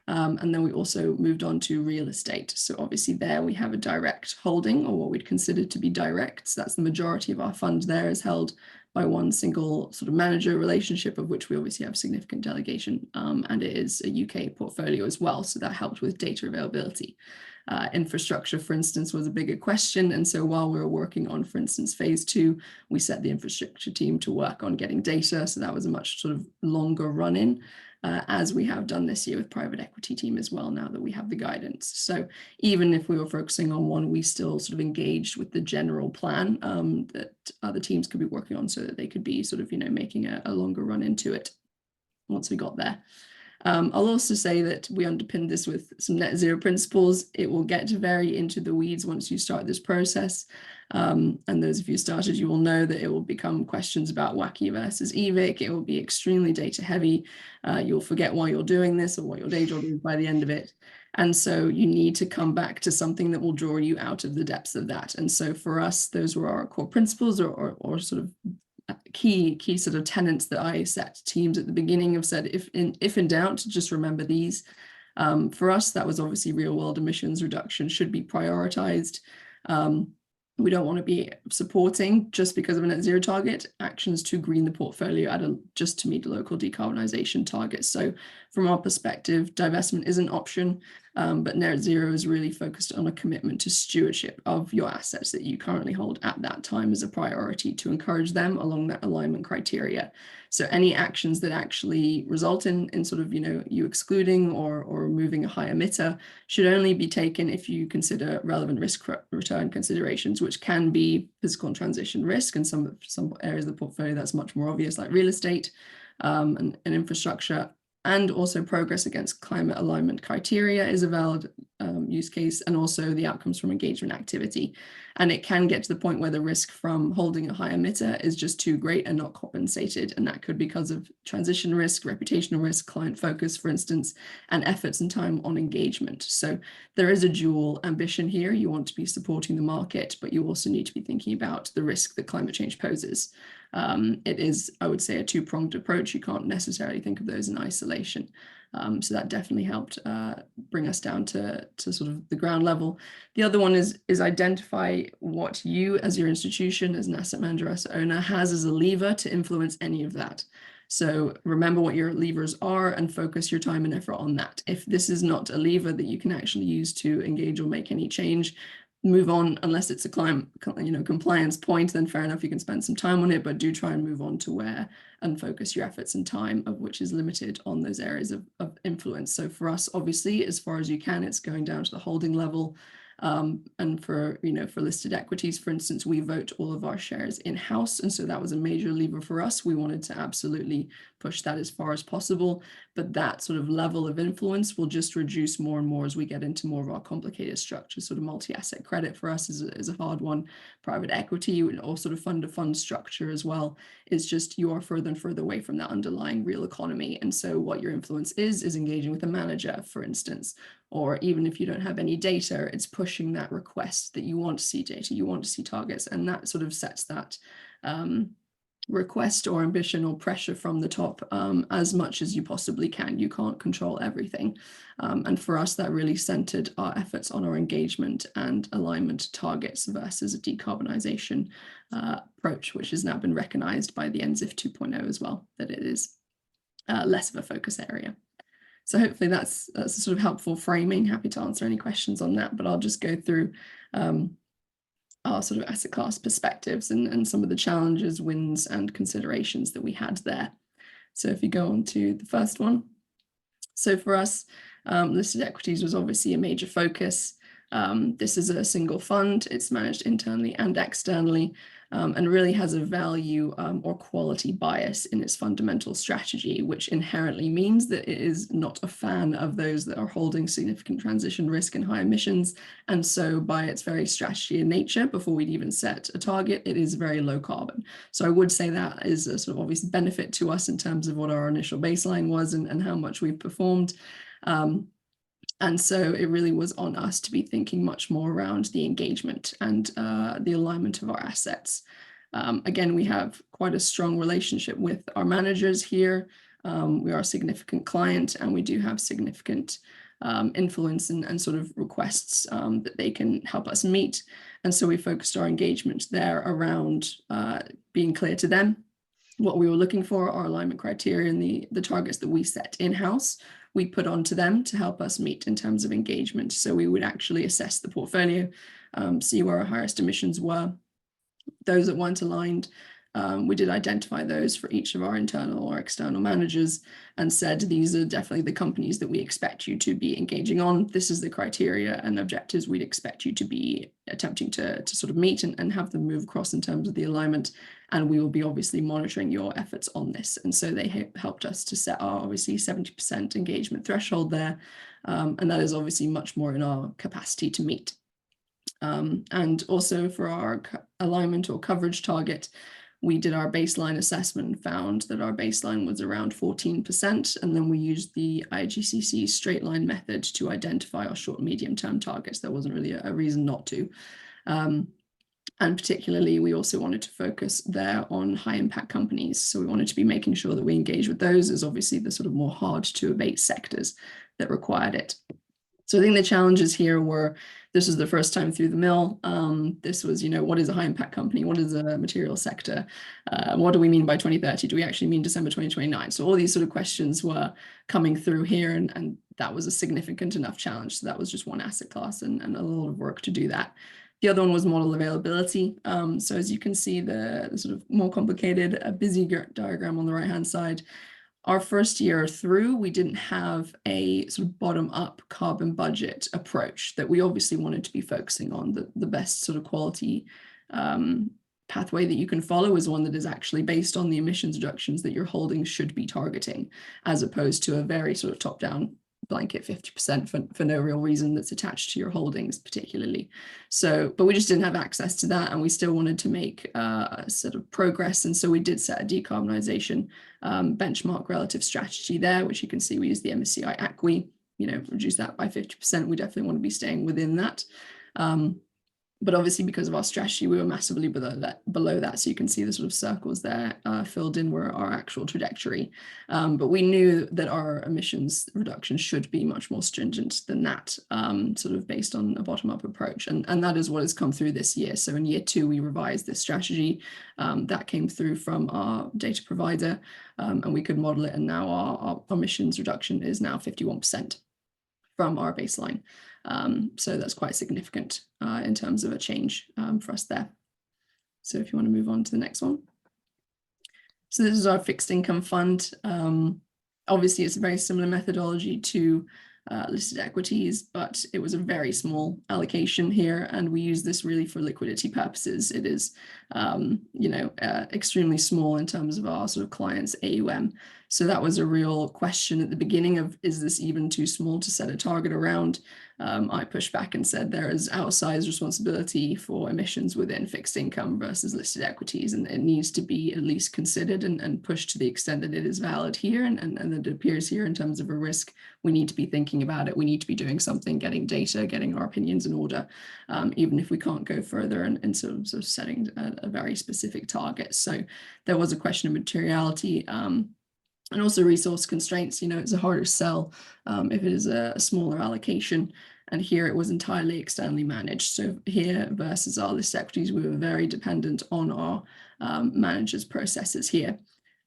And then we also moved on to real estate. So obviously there we have a direct holding, or what we'd consider to be direct. So that's the majority of our fund there is held by one single sort of manager relationship, of which we obviously have significant delegation. And it is a UK portfolio as well. So that helped with data availability. Infrastructure, for instance, was a bigger question. And so while we were working on, for instance, phase 2, we set the infrastructure team to work on getting data. So that was a much sort of longer run in, as we have done this year with private equity team as well, now that we have the guidance. So even if we were focusing on one, we still sort of engaged with the general plan that other teams could be working on, so that they could be sort of, making a longer run into it once we got there. I'll also say that we underpinned this with some net zero principles. It will get very into the weeds once you start this process. And those of you who started, you will know that it will become questions about WACI versus EVIC. It will be extremely data heavy. You'll forget why you're doing this or what your day job is by the end of it. And so you need to come back to something that will draw you out of the depths of that. And so for us, those were our core principles or sort of key sort of tenets that I set teams at the beginning. Have said, if in doubt, just remember these. For us, that was obviously real world emissions reduction should be prioritized. We don't want to be supporting, just because of a net zero target, actions to green the portfolio just to meet the local decarbonisation targets. So from our perspective, divestment is an option, but net zero is really focused on a commitment to stewardship of your assets that you currently hold at that time as a priority, to encourage them along that alignment criteria. So any actions that actually result in sort of, you excluding or removing a high emitter should only be taken if you consider relevant risk return considerations, which can be physical and transition risk, and some areas of the portfolio that's much more obvious, like real estate and infrastructure. And also progress against climate alignment criteria is a valid use case, and also the outcomes from engagement activity. And it can get to the point where the risk from holding a high emitter is just too great and not compensated. And that could be because of transition risk, reputational risk, client focus, for instance, and efforts and time on engagement. So there is a dual ambition here. You want to be supporting the market, but you also need to be thinking about the risk that climate change poses. It is, I would say, a two-pronged approach. You can't necessarily think of those in isolation. So that definitely helped bring us down to sort of the ground level. The other one is identify what you as your institution, as an asset manager, asset owner, has as a lever to influence any of that. So remember what your levers are and focus your time and effort on that. If this is not a lever that you can actually use to engage or make any change, move on. Unless it's a compliance point, then fair enough, you can spend some time on it, but do try and move on to where and focus your efforts and time, of which is limited, on those areas of influence. So for us, obviously, as far as you can, it's going down to the holding level. And for listed equities, for instance, we vote all of our shares in-house. And so that was a major lever for us. We wanted to absolutely push that as far as possible. But that sort of level of influence will just reduce more and more as we get into more of our complicated structures. Sort of multi-asset credit for us is a hard one. Private equity or sort of fund-to-fund structure as well is just, you are further and further away from that underlying real economy. And so what your influence is engaging with a manager, for instance. Or even if you don't have any data, it's pushing that request that you want to see data, you want to see targets, and that sort of sets that request or ambition or pressure from the top as much as you possibly can. You can't control everything. And for us, that really centered our efforts on our engagement and alignment targets versus a decarbonisation approach, which has now been recognised by the NZIF 2.0 as well, that it is less of a focus area. So hopefully that's a sort of helpful framing. Happy to answer any questions on that, but I'll just go through our sort of asset class perspectives and some of the challenges, wins, and considerations that we had there. So if you go on to the first one. So for us, listed equities was obviously a major focus. This is a single fund. It's managed internally and externally, and really has a value or quality bias in its fundamental strategy, which inherently means that it is not a fan of those that are holding significant transition risk and high emissions. And so by its very strategy and nature, before we'd even set a target, it is very low carbon. So I would say that is a sort of obvious benefit to us in terms of what our initial baseline was and how much we've performed. And so it really was on us to be thinking much more around the engagement and the alignment of our assets. Again, we have quite a strong relationship with our managers here. We are a significant client, and we do have significant influence and sort of requests that they can help us meet. And so we focused our engagement there around being clear to them what we were looking for, our alignment criteria, and the targets that we set in-house, we put onto them to help us meet in terms of engagement. So we would actually assess the portfolio, see where our highest emissions were. Those that weren't aligned, we did identify those for each of our internal or external managers and said, these are definitely the companies that we expect you to be engaging on. This is the criteria and objectives we'd expect you to be attempting to sort of meet and have them move across in terms of the alignment. And we will be obviously monitoring your efforts on this. And so they helped us to set our obviously 70% engagement threshold there. And that is obviously much more in our capacity to meet. And also for our alignment or coverage target, we did our baseline assessment and found that our baseline was around 14%. And then we used the IGCC straight line method to identify our short and medium term targets. There wasn't really a reason not to. And particularly, we also wanted to focus there on high impact companies. So we wanted to be making sure that we engage with those as obviously the sort of more hard to abate sectors that required it. So I think the challenges here were, this was the first time through the mill. This was, what is a high impact company? What is a material sector? What do we mean by 2030? Do we actually mean December 2029? So all these sort of questions were coming through here, and that was a significant enough challenge. So that was just one asset class and a lot of work to do that. The other one was model availability. So as you can see, the sort of more complicated, busy diagram on the right-hand side, our first year through, we didn't have a sort of bottom-up carbon budget approach that we obviously wanted to be focusing on. The best sort of quality pathway that you can follow is one that is actually based on the emissions reductions that your holdings should be targeting, as opposed to a very sort of top-down blanket 50% for no real reason that's attached to your holdings particularly. So, but we just didn't have access to that, and we still wanted to make sort of progress. And so we did set a decarbonisation benchmark relative strategy there, which you can see we use the MSCI ISFCOE, reduce that by 50%. We definitely want to be staying within that. But obviously, because of our strategy, we were massively below that. So you can see the sort of circles there filled in were our actual trajectory. But we knew that our emissions reduction should be much more stringent than that, sort of based on a bottom-up approach. And that is what has come through this year. So in year 2, we revised this strategy. That came through from our data provider, and we could model it. And now our emissions reduction is now 51% from our baseline. So that's quite significant in terms of a change for us there. So if you want to move on to the next one. So this is our fixed income fund. Obviously, it's a very similar methodology to listed equities, but it was a very small allocation here, and we use this really for liquidity purposes. It is, extremely small in terms of our sort of clients' AUM. So that was a real question at the beginning of, is this even too small to set a target around? I pushed back and said there is outsized responsibility for emissions within fixed income versus listed equities, and it needs to be at least considered and pushed to the extent that it is valid here and that it appears here in terms of a risk. We need to be thinking about it. We need to be doing something, getting data, getting our opinions in order, even if we can't go further in sort of setting a very specific target. So there was a question of materiality. And also resource constraints. It's a harder sell if it is a smaller allocation. And here it was entirely externally managed. So here versus our listed equities, we were very dependent on our managers' processes here.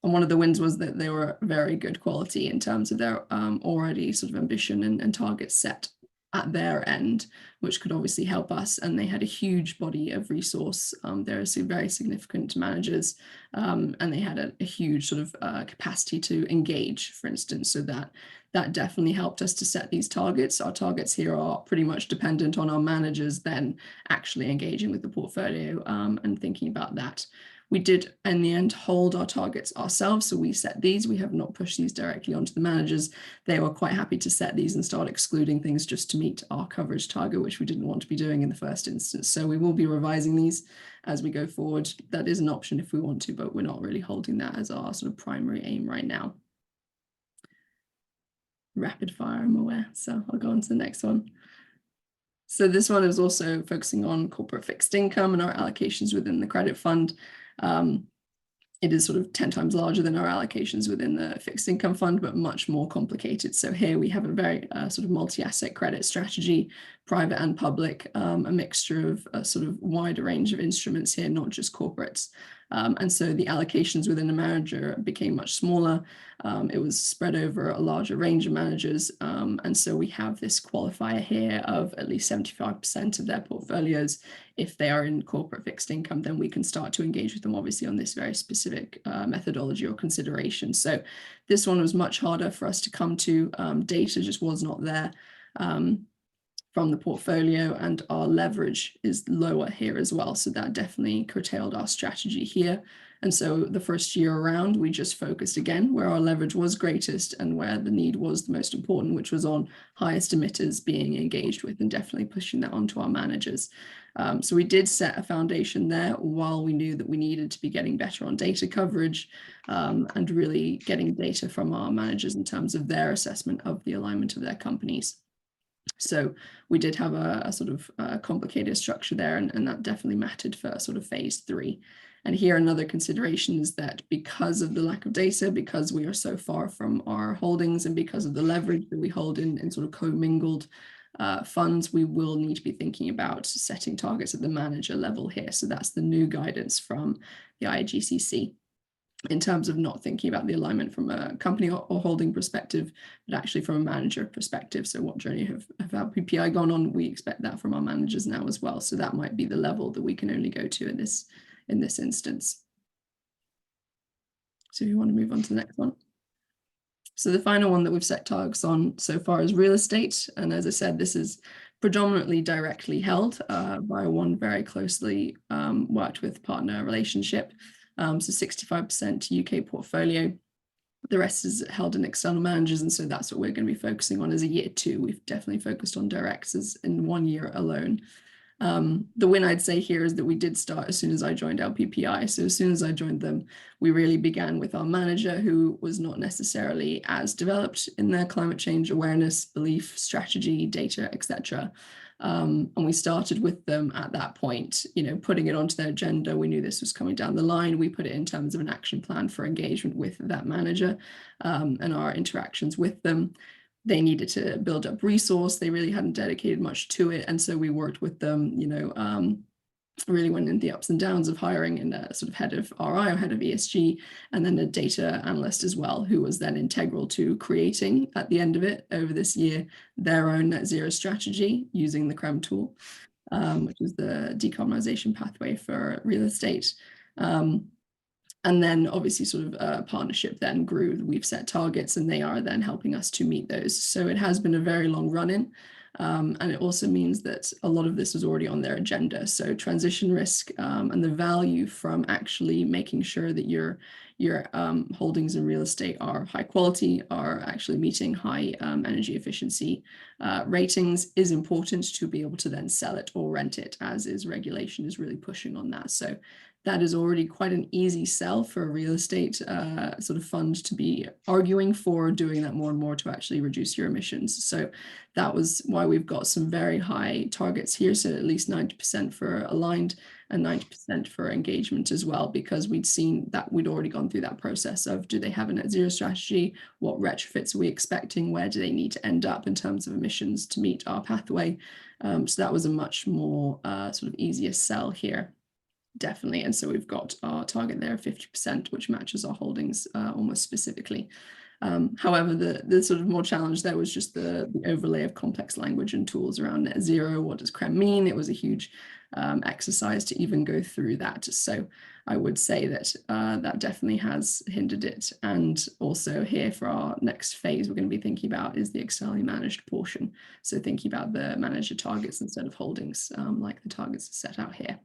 And one of the wins was that they were very good quality in terms of their already sort of ambition and targets set at their end, which could obviously help us. And they had a huge body of resource. There are some very significant managers, and they had a huge sort of capacity to engage, for instance. So that definitely helped us to set these targets. Our targets here are pretty much dependent on our managers then actually engaging with the portfolio and thinking about that. We did, in the end, hold our targets ourselves. So we set these. We have not pushed these directly onto the managers. They were quite happy to set these and start excluding things just to meet our coverage target, which we didn't want to be doing in the first instance. So we will be revising these as we go forward. That is an option if we want to, but we're not really holding that as our sort of primary aim right now. Rapid fire, I'm aware. So I'll go on to the next one. So this one is also focusing on corporate fixed income and our allocations within the credit fund. It is sort of 10 times larger than our allocations within the fixed income fund, but much more complicated. So here we have a very sort of multi-asset credit strategy, private and public, a mixture of a sort of wider range of instruments here, not just corporates. And so the allocations within the manager became much smaller. It was spread over a larger range of managers. And so we have this qualifier here of at least 75% of their portfolios. If they are in corporate fixed income, then we can start to engage with them, obviously, on this very specific methodology or consideration. So this one was much harder for us to come to. Data just was not there from the portfolio, and our leverage is lower here as well. So that definitely curtailed our strategy here. And so the first year around, we just focused again where our leverage was greatest and where the need was the most important, which was on highest emitters being engaged with, and definitely pushing that onto our managers. So we did set a foundation there while we knew that we needed to be getting better on data coverage and really getting data from our managers in terms of their assessment of the alignment of their companies. So we did have a sort of complicated structure there, and that definitely mattered for sort of phase 3. And here another consideration is that because of the lack of data, because we are so far from our holdings, and because of the leverage that we hold in sort of commingled funds, we will need to be thinking about setting targets at the manager level here. So that's the new guidance from the IGCC. In terms of not thinking about the alignment from a company or holding perspective, but actually from a manager perspective. So what journey have our PPI gone on? We expect that from our managers now as well. So that might be the level that we can only go to in this instance. So you want to move on to the next one. So the final one that we've set targets on so far is real estate. And as I said, this is predominantly directly held by one very closely worked with partner relationship. So 65% UK portfolio. The rest is held in external managers, and so that's what we're going to be focusing on as a year 2. We've definitely focused on directs as in 1 year alone. The win I'd say here is that we did start as soon as I joined LPPI. So as soon as I joined them, we really began with our manager, who was not necessarily as developed in their climate change awareness, belief, strategy, data, etc. And we started with them at that point, you know, putting it onto their agenda. We knew this was coming down the line. We put it in terms of an action plan for engagement with that manager, and our interactions with them. They needed to build up resource. They really hadn't dedicated much to it. And so we worked with them, you know, really went in the ups and downs of hiring in a sort of head of RI or head of ESG, and then a data analyst as well, who was then integral to creating at the end of it over this year their own net zero strategy using the CREM tool, which is the decarbonisation pathway for real estate. And then obviously sort of a partnership then grew. We've set targets and they are then helping us to meet those. So it has been a very long run in. And it also means that a lot of this was already on their agenda. So transition risk and the value from actually making sure that your holdings in real estate are high quality, are actually meeting high energy efficiency ratings is important to be able to then sell it or rent it, as is regulation is really pushing on that. So that is already quite an easy sell for a real estate sort of fund to be arguing for doing that more and more to actually reduce your emissions. So that was why we've got some very high targets here. So at least 90% for aligned and 90% for engagement as well, because we'd seen that we'd already gone through that process of, do they have a net zero strategy? What retrofits are we expecting? Where do they need to end up in terms of emissions to meet our pathway? So that was a much more sort of easier sell here. Definitely. And so we've got our target there of 50%, which matches our holdings almost specifically. However, the sort of more challenge there was just the overlay of complex language and tools around net zero. What does CREM mean? It was a huge exercise to even go through that. So I would say that that definitely has hindered it. And also here for our next phase, we're going to be thinking about is the externally managed portion. So thinking about the manager targets instead of holdings, like the targets set out here.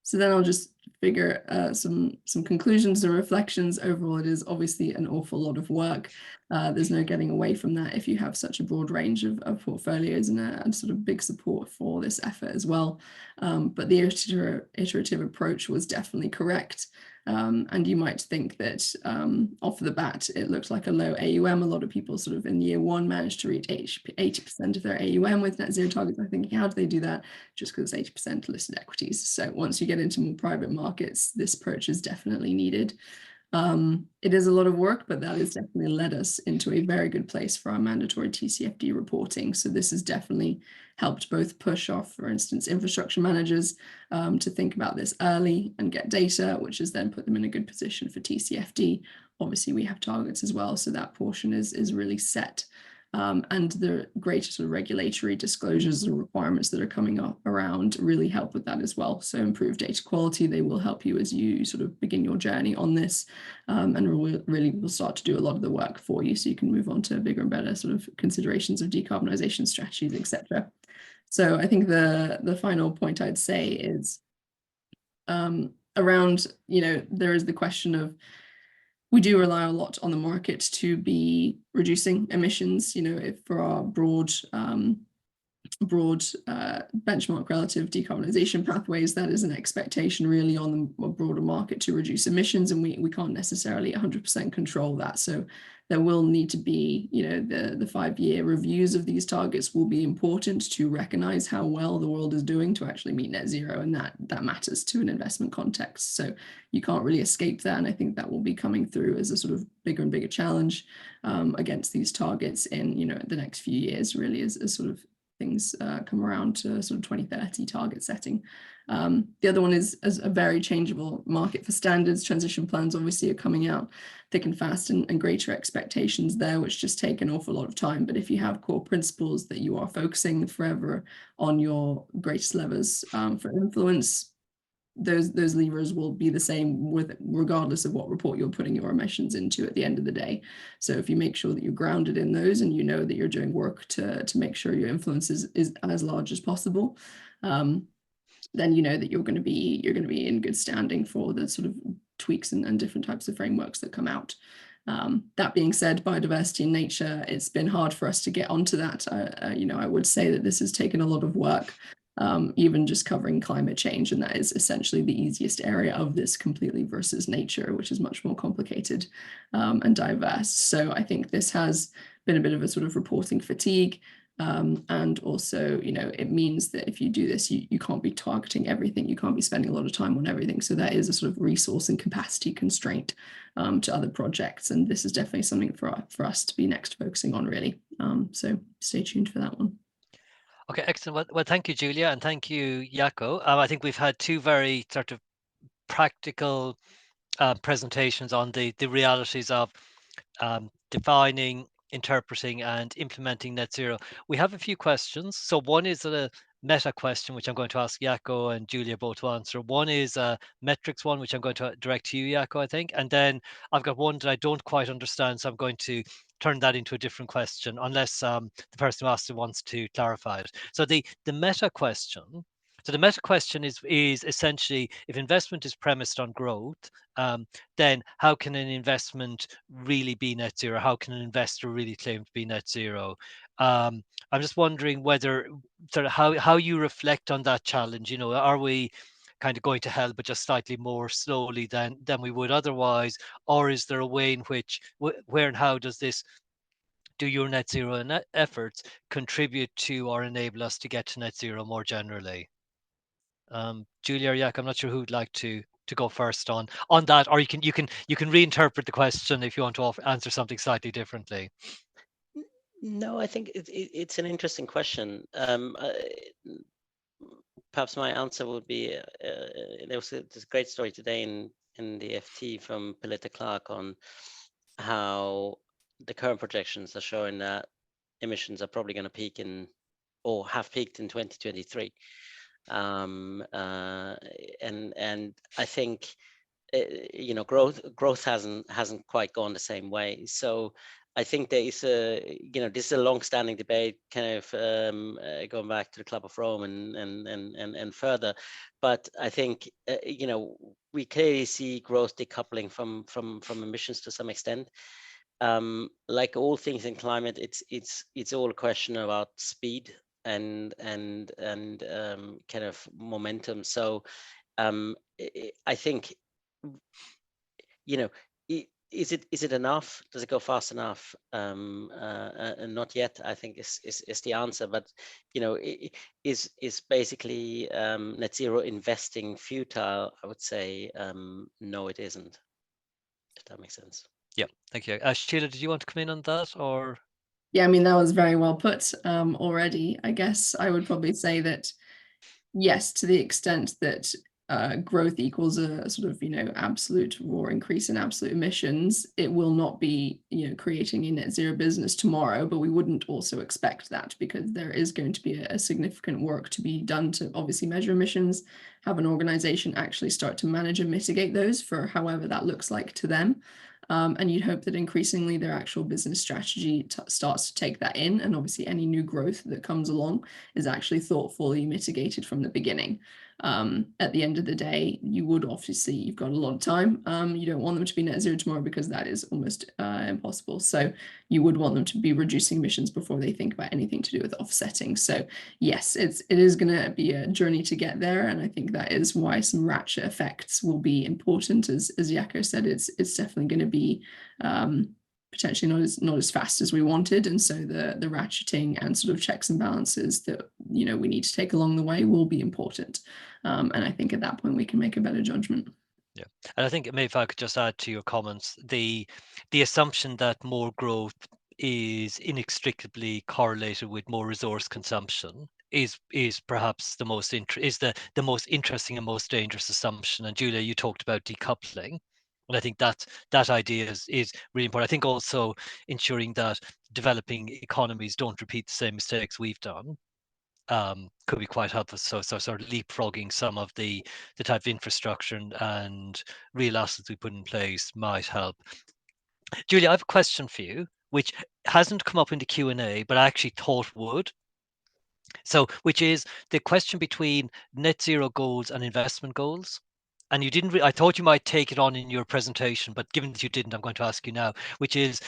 So then I'll just figure some conclusions and reflections. Overall, it is obviously an awful lot of work. There's no getting away from that if you have such a broad range of portfolios and sort of big support for this effort as well. But the iterative approach was definitely correct. And you might think that off the bat, it looked like a low AUM. A lot of people sort of in year one managed to reach 80% of their AUM with net zero targets. I'm thinking, how do they do that? Just because 80% listed equities. So once you get into more private markets, this approach is definitely needed. It is a lot of work, but that has definitely led us into a very good place for our mandatory TCFD reporting. So this has definitely helped both push off, for instance, infrastructure managers to think about this early and get data, which has then put them in a good position for TCFD. Obviously, we have targets as well, so that portion is really set. And the greater sort of regulatory disclosures and requirements that are coming up around really help with that as well. So improved data quality, they will help you as you sort of begin your journey on this, and really will start to do a lot of the work for you so you can move on to bigger and better sort of considerations of decarbonisation strategies, etc. So I think the final point I'd say is around, you know, there is the question of, we do rely a lot on the market to be reducing emissions, you know, if for our broad benchmark relative decarbonisation pathways, that is an expectation really on the broader market to reduce emissions, and we can't necessarily 100% control that. So there will need to be, you know, the 5-year reviews of these targets will be important to recognise how well the world is doing to actually meet net zero, and that matters to an investment context. So you can't really escape that, and I think that will be coming through as a sort of bigger and bigger challenge against these targets in, you know, the next few years, really, as sort of things come around to sort of 2030 target setting. The other one is a very changeable market for standards. Transition plans obviously are coming out thick and fast, and greater expectations there, which just take an awful lot of time. But if you have core principles that you are focusing forever on your greatest levers for influence, those levers will be the same with regardless of what report you're putting your emissions into at the end of the day. So if you make sure that you're grounded in those and you know that you're doing work to make sure your influence is as large as possible, then you know that you're going to be in good standing for the sort of tweaks and different types of frameworks that come out. That being said, biodiversity and nature, it's been hard for us to get onto that. You know, I would say that this has taken a lot of work. Even just covering climate change, and that is essentially the easiest area of this completely versus nature, which is much more complicated and diverse. So I think this has been a bit of a sort of reporting fatigue. And also, it means that if you do this, you can't be targeting everything. You can't be spending a lot of time on everything. So that is a sort of resource and capacity constraint to other projects. And this is definitely something for us to be next focusing on, really. So stay tuned for that one. Okay, excellent. Well, thank you, Julia, and thank you, Jaco. I think we've had two very sort of practical presentations on the realities of defining, interpreting, and implementing net zero. We have a few questions. So one is a meta question, which I'm going to ask Jaco and Julia both to answer. One is a metrics one, which I'm going to direct to you, Jaco, I think. And then I've got one that I don't quite understand, so I'm going to turn that into a different question, unless the person who asked it wants to clarify it. So the meta question. So the meta question is essentially, if investment is premised on growth, then how can an investment really be net zero? How can an investor really claim to be net zero? I'm just wondering whether sort of how you reflect on that challenge. Are we kind of going to hell, but just slightly more slowly than we would otherwise, or is there a way in which where and how does this do your net zero efforts contribute to or enable us to get to net zero more generally? Julia or Jack, I'm not sure who'd like to go first on that, or you can reinterpret the question if you want to answer something slightly differently. No, I think it's an interesting question. Perhaps my answer would be there was this great story today in the FT from Pilita Clark on how the current projections are showing that emissions are probably going to peak or have peaked in 2023. And I think growth hasn't quite gone the same way. So I think there is this is a long-standing debate, kind of going back to the Club of Rome and further. But I think we clearly see growth decoupling from emissions to some extent. Like all things in climate, it's all a question about speed and kind of momentum. So I think is it enough? Does it go fast enough? And not yet, I think is the answer. But is basically net zero investing futile? I would say no, it isn't. If that makes sense. Yeah, thank you. Sheila, did you want to come in on that, or? Yeah, I mean, that was very well put already. I guess I would probably say that yes, to the extent that growth equals a sort of absolute raw increase in absolute emissions, it will not be creating a net zero business tomorrow, but we wouldn't also expect that, because there is going to be a significant work to be done to obviously measure emissions, have an organization actually start to manage and mitigate those for however that looks like to them. And you'd hope that increasingly their actual business strategy starts to take that in, and obviously any new growth that comes along is actually thoughtfully mitigated from the beginning. At the end of the day, you've got a lot of time. You don't want them to be net zero tomorrow, because that is almost impossible. So you would want them to be reducing emissions before they think about anything to do with offsetting. So yes, it is going to be a journey to get there, and I think that is why some ratchet effects will be important. As Jaco said, it's definitely going to be potentially not as fast as we wanted, and so the ratcheting and sort of checks and balances that we need to take along the way will be important, and I think at that point we can make a better judgment. Yeah, and I think maybe if I could just add to your comments, the assumption that more growth is inextricably correlated with more resource consumption is perhaps the most interesting and most dangerous assumption. And Julia, you talked about decoupling. And I think that idea is really important. I think also ensuring that developing economies don't repeat the same mistakes we've done could be quite helpful. So sort of leapfrogging some of the type of infrastructure and real assets we put in place might help. Julia, I have a question for you, which hasn't come up in the Q&A, but I actually thought would. So, which is the question between net zero goals and investment goals. And you didn't. I thought you might take it on in your presentation, but given that you didn't, I'm going to ask you now. Which is,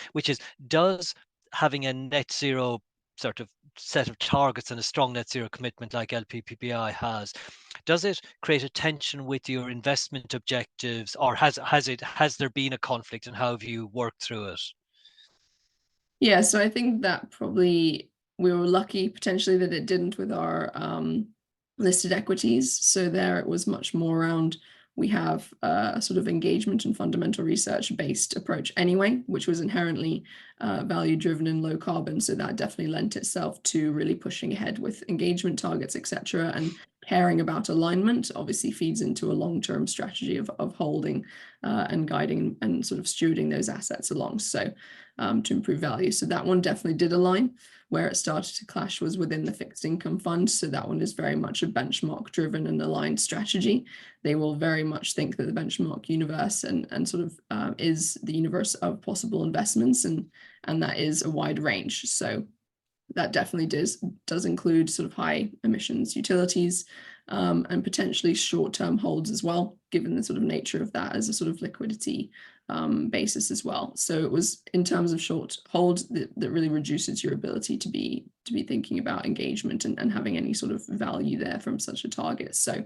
does having a net zero sort of set of targets and a strong net zero commitment like LPPI has, does it create a tension with your investment objectives, or has there been a conflict, and how have you worked through it? Yeah, so I think that probably we were lucky potentially that it didn't with our listed equities. So there it was much more around, we have a sort of engagement and fundamental research based approach anyway, which was inherently value driven and low carbon. So that definitely lent itself to really pushing ahead with engagement targets, etc. And caring about alignment obviously feeds into a long-term strategy of holding and guiding and sort of stewarding those assets along. So to improve value. So that one definitely did align. Where it started to clash was within the fixed income fund. So that one is very much a benchmark driven and aligned strategy. They will very much think that the benchmark universe and sort of is the universe of possible investments, and that is a wide range. So that definitely does include sort of high emissions utilities and potentially short-term holds as well, given the sort of nature of that as a sort of liquidity basis as well. So it was in terms of short hold that really reduces your ability to be thinking about engagement and having any sort of value there from such a target. So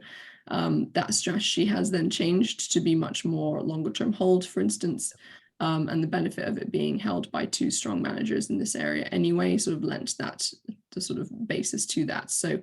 that strategy has then changed to be much more longer term hold, for instance. And the benefit of it being held by two strong managers in this area anyway sort of lent that the sort of basis to that. So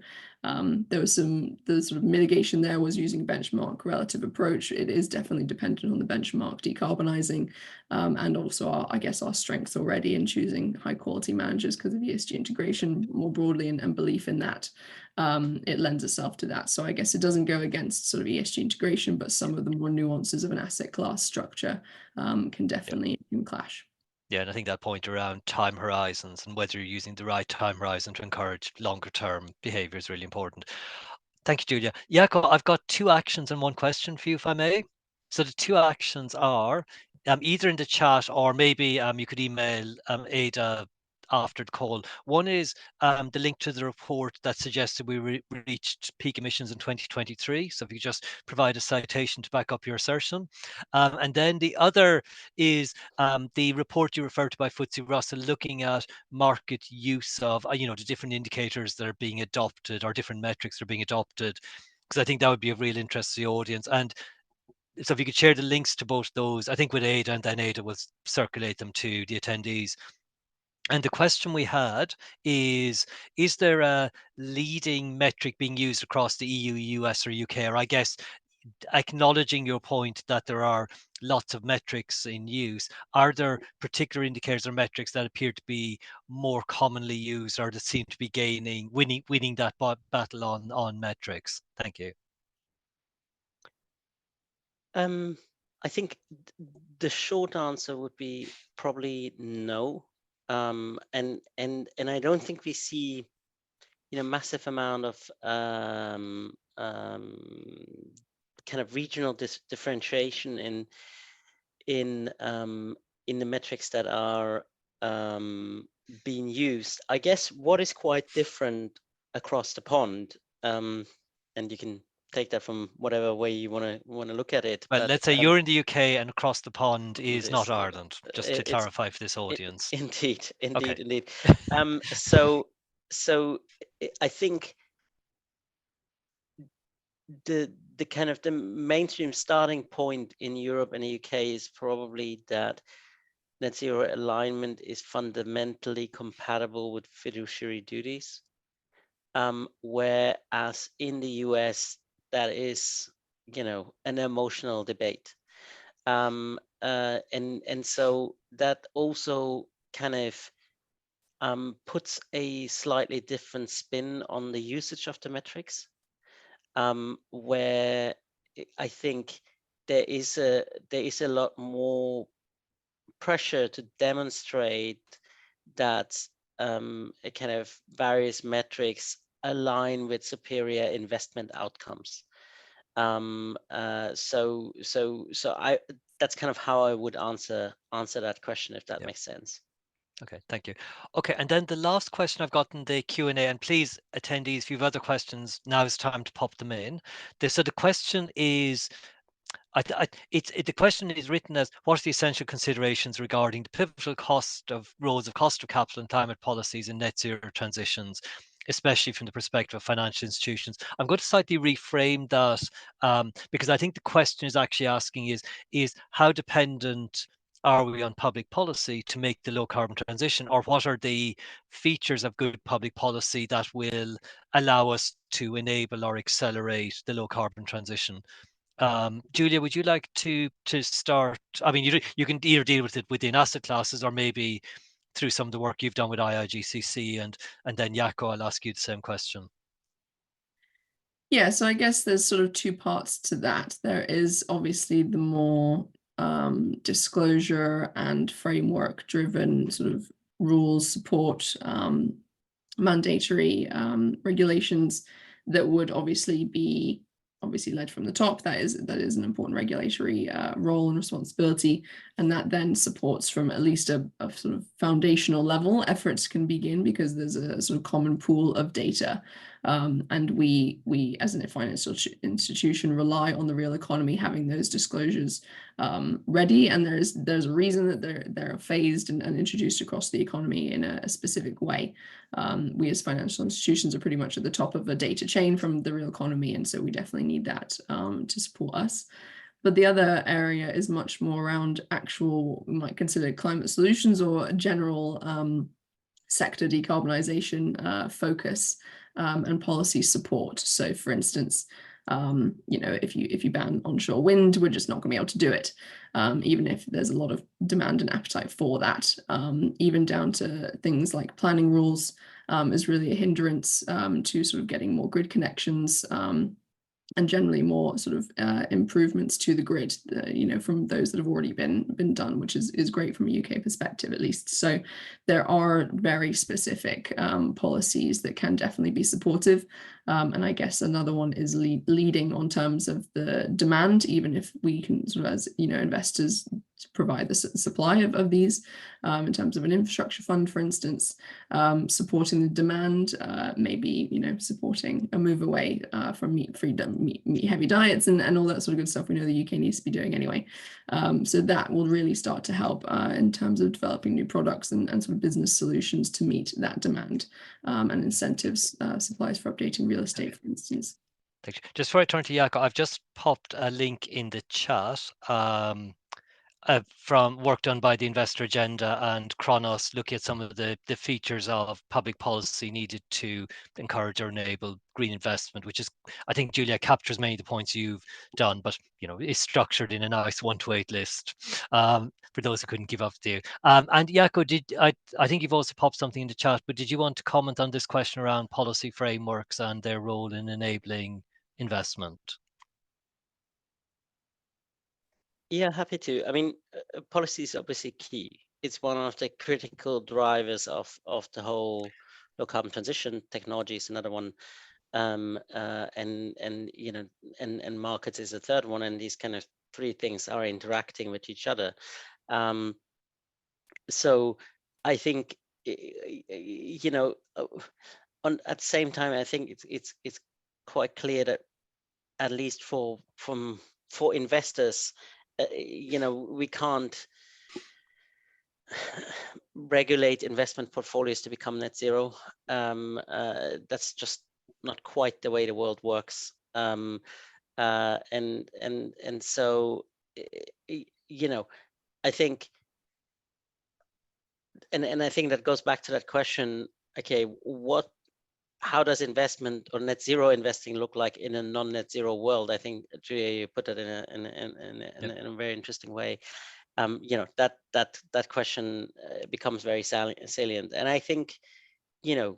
there was the sort of mitigation there was using benchmark relative approach. It is definitely dependent on the benchmark decarbonizing and also I guess our strengths already in choosing high quality managers because of ESG integration more broadly and belief in that. It lends itself to that. So I guess it doesn't go against sort of ESG integration, but some of the more nuances of an asset class structure can definitely clash. Yeah, and I think that point around time horizons and whether you're using the right time horizon to encourage longer term behavior is really important. Thank you, Julia. Jaco, I've got two actions and one question for you, if I may. So the two actions are either in the chat or maybe you could email Ada after the call. One is the link to the report that suggested we reached peak emissions in 2023. So if you just provide a citation to back up your assertion. And then the other is the report you referred to by FTSE Russell looking at market use of, the different indicators that are being adopted or different metrics that are being adopted, because I think that would be of real interest to the audience. And so if you could share the links to both those, I think with Ada, and then Ada will circulate them to the attendees. And the question we had is there a leading metric being used across the EU, US, or UK? Or I guess acknowledging your point that there are lots of metrics in use, are there particular indicators or metrics that appear to be more commonly used or that seem to be winning that battle on metrics? Thank you. I think the short answer would be probably no. And I don't think we see, massive amount of kind of regional differentiation in the metrics that are being used. I guess what is quite different across the pond, and you can take that from whatever way you want to look at it. Well, but, let's say you're in the UK and across the pond is not Ireland, just to it's clarify for this audience. Indeed. Okay. So I think the kind of the mainstream starting point in Europe and the UK is probably that net zero alignment is fundamentally compatible with fiduciary duties, whereas in the US that is, an emotional debate, and so that also kind of puts a slightly different spin on the usage of the metrics, where I think there is a lot more pressure to demonstrate that a kind of various metrics align with superior investment outcomes. So that's kind of how I would answer that question, if that makes sense. Okay, thank you. Okay, and then the last question I've got in the Q&A, and please attendees, if you have other questions, now is time to pop them in. So the question is, the question is written as, what are the essential considerations regarding the pivotal roles of cost of capital and climate policies in net zero transitions, especially from the perspective of financial institutions? I'm going to slightly reframe that because I think the question is actually asking is how dependent are we on public policy to make the low carbon transition, or what are the features of good public policy that will allow us to enable or accelerate the low carbon transition? Julia, would you like to start? I mean, you can either deal with it within asset classes or maybe through some of the work you've done with IIGCC, and then Jaakko, I'll ask you the same question. Yeah, so I guess there's sort of two parts to that. There is obviously the more disclosure and framework driven sort of rules support, mandatory regulations that would obviously be led from the top. That is an important regulatory role and responsibility, and that then supports from at least a sort of foundational level. Efforts can begin because there's a sort of common pool of data, and we as a financial institution rely on the real economy having those disclosures ready, and there's a reason that they're phased and introduced across the economy in a specific way. We as financial institutions are pretty much at the top of the data chain from the real economy, and so we definitely need that to support us. But the other area is much more around actual, we might consider climate solutions or general sector decarbonisation focus and policy support. So for instance, if you ban onshore wind, we're just not going to be able to do it, even if there's a lot of demand and appetite for that. Even down to things like planning rules is really a hindrance to sort of getting more grid connections and generally more sort of improvements to the grid, from those that have already been done, which is great from a UK perspective, at least. So there are very specific policies that can definitely be supportive. And I guess another one is leading on terms of the demand, even if we can sort of, as investors, provide the supply of these in terms of an infrastructure fund, for instance, supporting the demand, maybe supporting a move away from meat heavy diets and all that sort of good stuff we know the UK needs to be doing anyway. So that will really start to help in terms of developing new products and sort of business solutions to meet that demand, and incentives, supplies for updating real estate, for instance. Just before I turn to Jaakko, I've just popped a link in the chat from work done by the Investor Agenda and Chronos, looking at some of the features of public policy needed to encourage or enable green investment, which is, I think, Julia, captures many of the points you've done, but is structured in a nice 1 to 8 list for those who couldn't give up to you. And Jaakko, I think you've also popped something in the chat, but did you want to comment on this question around policy frameworks and their role in enabling investment? Yeah, happy to. I mean, policy is obviously key. It's one of the critical drivers of the whole low carbon transition. Technology is another one, and markets is a third one. And these kind of three things are interacting with each other. So I think at the same time, I think it's quite clear that at least for investors, we can't regulate investment portfolios to become net zero. That's just not quite the way the world works. And so, I think, and I think that goes back to that question. Okay, how does investment or net zero investing look like in a non-net zero world? I think, Julia, you put it in a very interesting way. That question becomes very salient, and I think the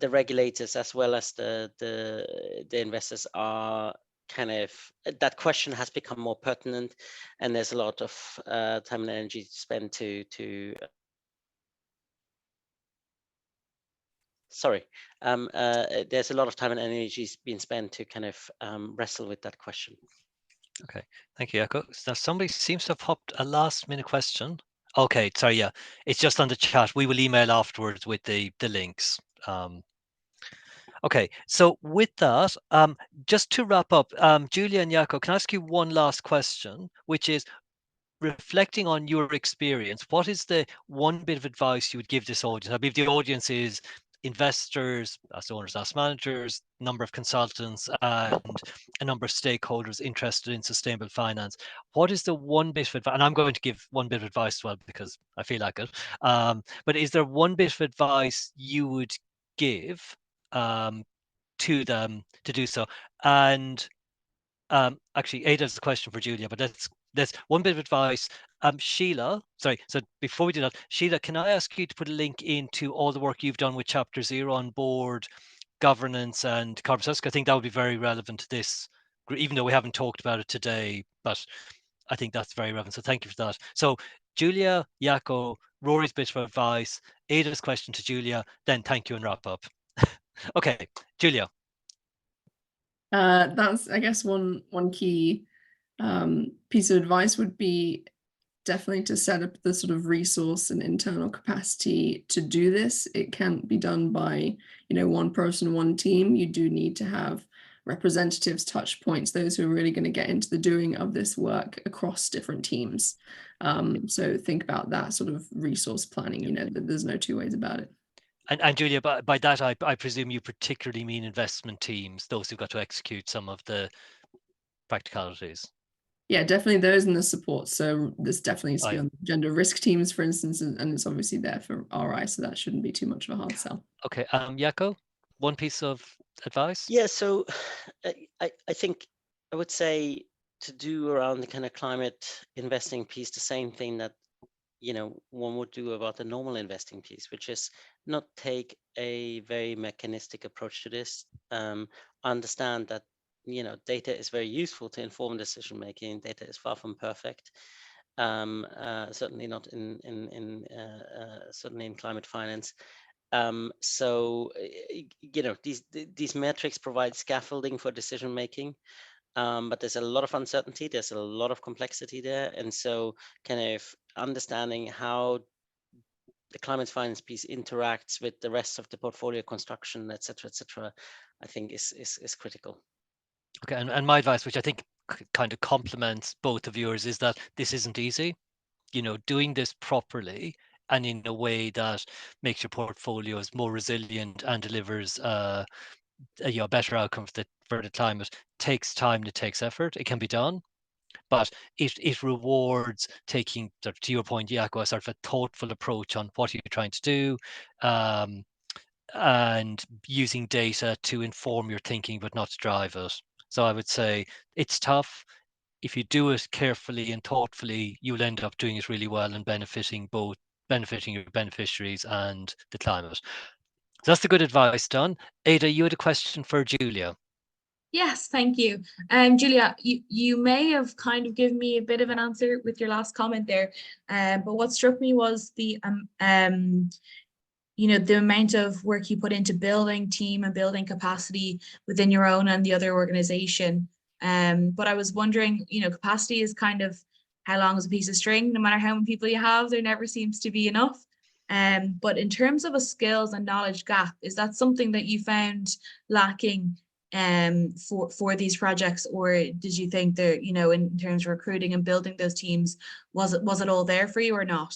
regulators as well as the investors are kind of, that question has become more pertinent, and there's a lot of time and energy spent to there's a lot of time and energy being spent to kind of wrestle with that question. Okay, thank you, Jaakko. Now somebody seems to have popped a last-minute question. Okay, sorry, yeah, it's just on the chat. We will email afterwards with the links. Okay, so with that, just to wrap up, Julia and Jaakko, can I ask you one last question, which is, reflecting on your experience, what is the one bit of advice you would give this audience? I believe the audience is investors, asset owners, asset managers, number of consultants, and a number of stakeholders interested in sustainable finance. What is the one bit of advice? And I'm going to give one bit of advice as well because I feel like it. But is there one bit of advice you would give to them to do so? And actually, Ada's a question for Julia, but that's one bit of advice. Sheila, sorry, so before we do that, Sheila, can I ask you to put a link into all the work you've done with Chapter Zero on board governance and carbon subsidies? I think that would be very relevant to this, even though we haven't talked about it today, but I think that's very relevant. So thank you for that. So Julia, Jaco, Rory's bit of advice, Ada's question to Julia, then thank you and wrap up. Okay, Julia. That's, I guess, one key piece of advice would be definitely to set up the sort of resource and internal capacity to do this. It can't be done by, one person, one team. You do need to have representatives, touch points, those who are really going to get into the doing of this work across different teams. So think about that sort of resource planning, there's no two ways about it. And Julia, by that, I presume you particularly mean investment teams, those who've got to execute some of the practicalities. Yeah, definitely those and the support. So this definitely needs to be on gender risk teams, for instance, and it's obviously there for RI, so that shouldn't be too much of a hard sell. Okay, Jaco, one piece of advice? Yeah, so I think I would say to do around the kind of climate investing piece, the same thing that one would do about the normal investing piece, which is not take a very mechanistic approach to this. Understand that data is very useful to inform decision making. Data is far from perfect. Certainly not certainly in climate finance. So these metrics provide scaffolding for decision making. But there's a lot of uncertainty, there's a lot of complexity there. And so kind of understanding how the climate finance piece interacts with the rest of the portfolio construction, et cetera, I think is critical. Okay, and my advice, which I think kind of complements both of yours, is that this isn't easy. Doing this properly and in a way that makes your portfolios more resilient and delivers a better outcome for the climate takes time, it takes effort. It can be done, but it rewards taking, to your point, Jaco, a sort of a thoughtful approach on what you're trying to do, and using data to inform your thinking, but not to drive it. So I would say it's tough. If you do it carefully and thoughtfully, you'll end up doing it really well and benefiting your beneficiaries and the climate. So that's the good advice done. Ada, you had a question for Julia. Yes, thank you. Julia, you may have kind of given me a bit of an answer with your last comment there, but what struck me was the the amount of work you put into building team and building capacity within your own and the other organization. But I was wondering, capacity is kind of how long is a piece of string. No matter how many people you have, there never seems to be enough. But in terms of a skills and knowledge gap, is that something that you found lacking for these projects, or did you think that in terms of recruiting and building those teams, was it all there for you or not?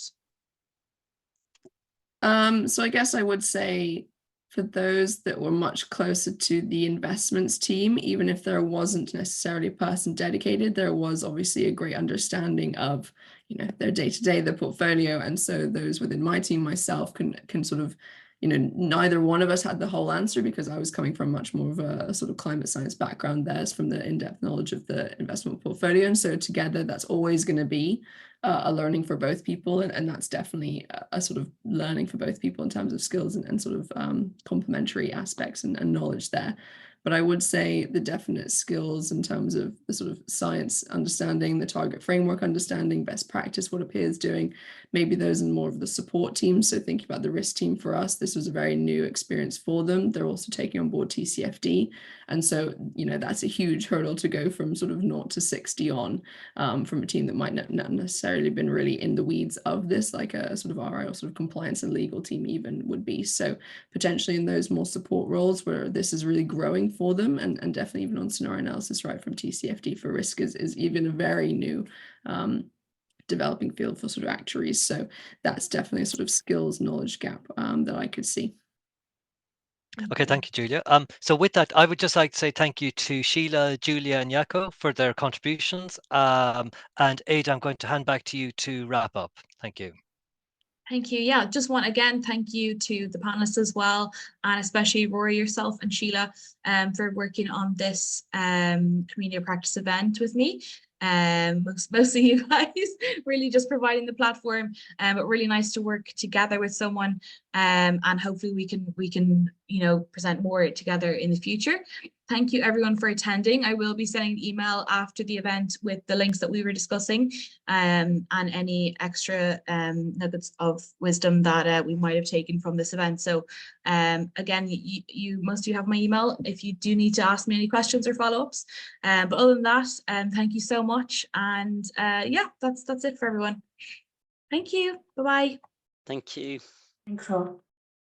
So I guess I would say for those that were much closer to the investments team, even if there wasn't necessarily a person dedicated, there was obviously a great understanding of their day-to-day, their portfolio, and so those within my team, myself, can sort of neither one of us had the whole answer because I was coming from much more of a sort of climate science background. Theirs from the in-depth knowledge of the investment portfolio, and so together that's always going to be a learning for both people, and that's definitely a sort of learning for both people in terms of skills and sort of complementary aspects and knowledge there. But I would say the definite skills in terms of the sort of science understanding, the target framework understanding, best practice, what a peer is doing, maybe those in more of the support team. So thinking about the risk team for us, this was a very new experience for them. They're also taking on board TCFD. And so, that's a huge hurdle to go from sort of 0 to 60 on from a team that might not necessarily been really in the weeds of this, like a sort of RI or sort of compliance and legal team even would be. So potentially in those more support roles where this is really growing for them, and definitely even on scenario analysis, right from TCFD for risk is even a very new developing field for sort of actuaries. So that's definitely a sort of skills knowledge gap that I could see. Okay, thank you, Julia. So with that, I would just like to say thank you to Sheila, Julia, and Jaco for their contributions. And Ada, I'm going to hand back to you to wrap up. Thank you. Thank you. Yeah, just want again, thank you to the panelists as well, and especially Rory, yourself and Sheila, for working on this community of practice event with me. Mostly you guys really just providing the platform, but really nice to work together with someone, and hopefully we can present more together in the future. Thank you everyone for attending. I will be sending an email after the event with the links that we were discussing, and any extra nuggets of wisdom that we might have taken from this event. So again, most of you have my email if you do need to ask me any questions or follow-ups. But other than that, thank you so much. And yeah, that's it for everyone. Thank you. Bye-bye. Thank you. Thanks all.